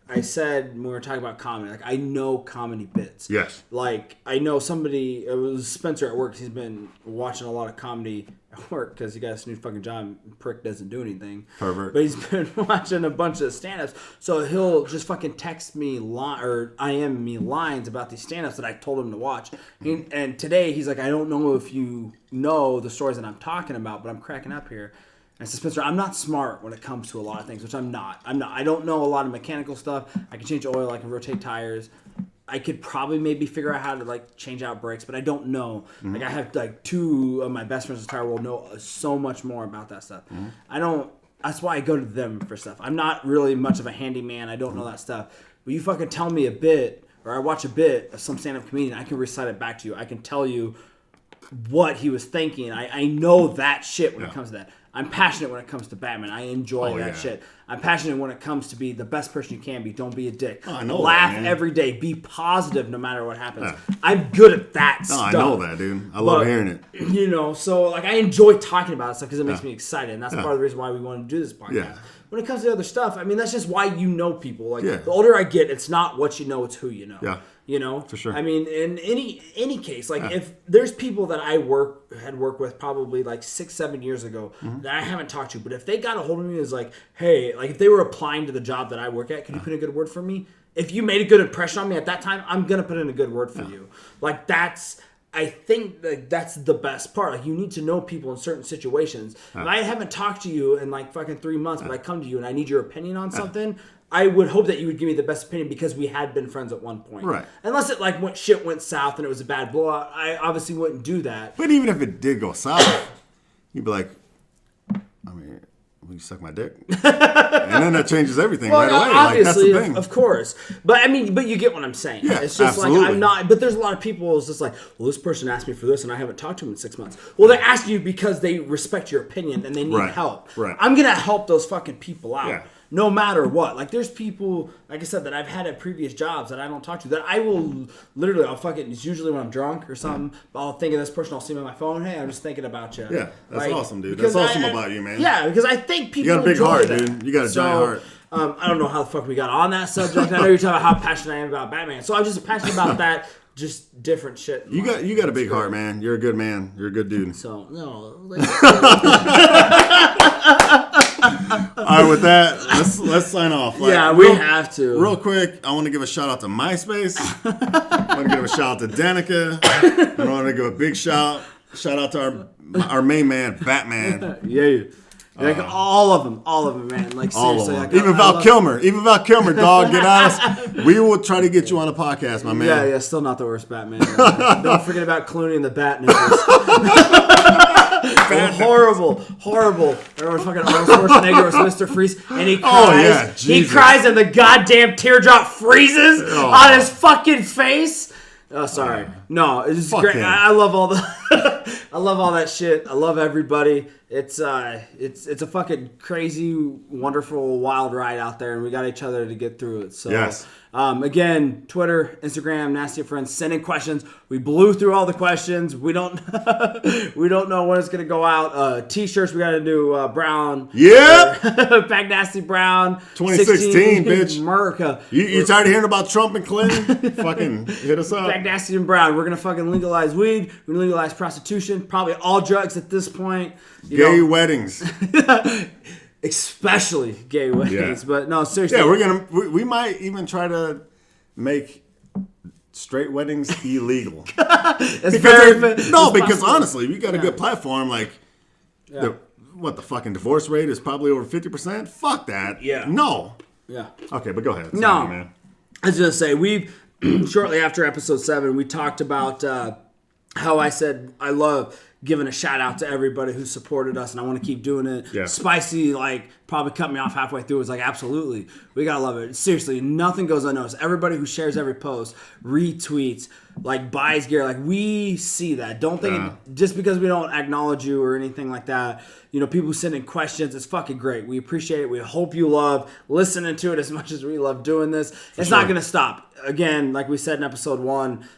I said when we were talking about comedy, like I know comedy bits. Yes. Like I know somebody, it was Spencer at work. He's been watching a lot of comedy at work because he got a new fucking job. Prick doesn't do anything. Pervert. But he's been watching a bunch of stand-ups. So he'll just fucking text me or IM me lines about these stand-ups that I told him to watch. And today he's like, I don't know if you know the stories that I'm talking about, but I'm cracking up here. And I said, Spencer, I'm not smart when it comes to a lot of things, which I'm not. I don't know a lot of mechanical stuff. I can change oil. I can rotate tires. I could probably maybe figure out how to like change out brakes, but I don't know. Mm-hmm. Like I have like 2 of my best friends in the tire world know so much more about that stuff. Mm-hmm. That's why I go to them for stuff. I'm not really much of a handyman. I don't know that stuff. But you fucking tell me a bit, or I watch a bit of some stand-up comedian, I can recite it back to you. I can tell you what he was thinking. I know that shit when it comes to that. I'm passionate when it comes to Batman. I enjoy that shit. I'm passionate when it comes to be the best person you can be. Don't be a dick. Oh, I know Laugh that, man. every day. Be positive no matter what happens. I'm good at that stuff. I know that, dude. I love hearing it. You know, so like I enjoy talking about stuff because it makes me excited, and that's part of the reason why we want to do this podcast. Yeah. When it comes to other stuff, I mean, that's just why you know people. Like Yeah. the older I get, it's not what you know, it's who you know. Yeah. You know, For sure. I mean, in any case, like if there's people that I had worked with probably like 6-7 years ago that I haven't talked to, but if they got a hold of me and was like, hey, like if they were applying to the job that I work at, can you put in a good word for me? If you made a good impression on me at that time, I'm gonna put in a good word for you. Like I think that's the best part. Like you need to know people in certain situations. If I haven't talked to you in like fucking 3 months, but I come to you and I need your opinion on something, I would hope that you would give me the best opinion because we had been friends at one point. Right. Unless it like shit went south and it was a bad blowout, I obviously wouldn't do that. But even if it did go south, you'd be like, I mean, will you suck my dick? And then that changes everything right away. Obviously, like, that's the thing. of course. But I mean, but you get what I'm saying. Yeah, it's just absolutely. like I'm not. But there's a lot of people who's just like, well, this person asked me for this, and I haven't talked to him in 6 months. Well, they ask you because they respect your opinion and they need help. Right. I'm gonna help those fucking people out. Yeah. No matter what. Like, there's people, like I said, that I've had at previous jobs that I don't talk to, that I will literally, it's usually when I'm drunk or something, but I'll think of this person, I'll see them on my phone, hey, I'm just thinking about you. Yeah, that's like, awesome, dude. That's awesome about you, man. Yeah, because I think people You got a big enjoy heart, that. dude. You got a giant heart. I don't know how the fuck we got on that subject. I know you're talking about how passionate I am about Batman. So I'm just passionate about that, just different shit. You got a big heart, man. You're a good man. You're a good dude. So, no. All right, with that, let's sign off. Like, we have to. Real quick, I want to give a shout out to MySpace. I want to give a shout out to Danica. I want to give a big shout out to our main man, Batman. Yeah. Like all of them, man. Like seriously, Like, even Val Kilmer, dog, get on us. We will try to get you on a podcast, my man. Yeah, still not the worst Batman. Don't forget about Clooney and the Bat Nipples. Horrible. Remember fucking Arnold Schwarzenegger was Mr. Freeze, and he cries. Oh, yeah, he Jesus. cries, and the goddamn teardrop freezes on his fucking face. Oh, sorry. No, it's just great. him. I love all the, I love all that shit. I love everybody. It's a fucking crazy, wonderful, wild ride out there, and we got each other to get through it. So, Yes. Again, Twitter, Instagram, Nasty Friends, send in questions. We blew through all the questions. We don't know when it's gonna go out. T-shirts, we got to do brown. Yeah. Pagnasty Brown. 2016, bitch. America. You tired of hearing about Trump and Clinton? Fucking hit us up. Pagnasty and Brown. We're gonna fucking legalize weed. We're gonna legalize prostitution. Probably all drugs at this point. Gay weddings. Especially gay weddings. Yeah. But no, seriously. Yeah, we might even try to make straight weddings illegal. Because honestly, we got a good platform. Like, the fucking divorce rate is probably over 50%. Fuck that. Yeah. No. Yeah. Okay, but go ahead. No. Sorry, man. I was gonna say we've shortly after episode 7, we talked about how I said I love giving a shout out to everybody who supported us, and I want to keep doing it. Yeah. Spicy, like, probably cut me off halfway through. It was like, absolutely, we gotta love it. Seriously, nothing goes unnoticed. Everybody who shares every post, retweets, like buys gear, like we see that. Don't think just because we don't acknowledge you or anything like that. You know, people who send in questions, it's fucking great. We appreciate it. We hope you love listening to it as much as we love doing this. It's not gonna stop. Again, like we said in episode 1,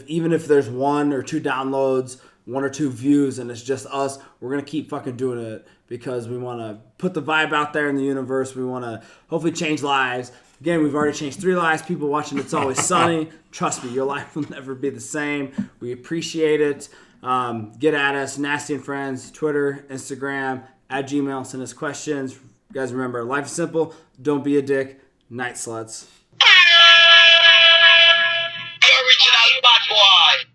even if there's 1 or 2 downloads, 1 or 2 views, and it's just us, we're going to keep fucking doing it because we want to put the vibe out there in the universe. We want to hopefully change lives. Again, we've already changed 3 lives. People watching It's Always Sunny. Trust me, your life will never be the same. We appreciate it. Get at us, Nasty and Friends, Twitter, Instagram, at Gmail. Send us questions. You guys remember, life is simple. Don't be a dick. Night sluts. The original bad boy.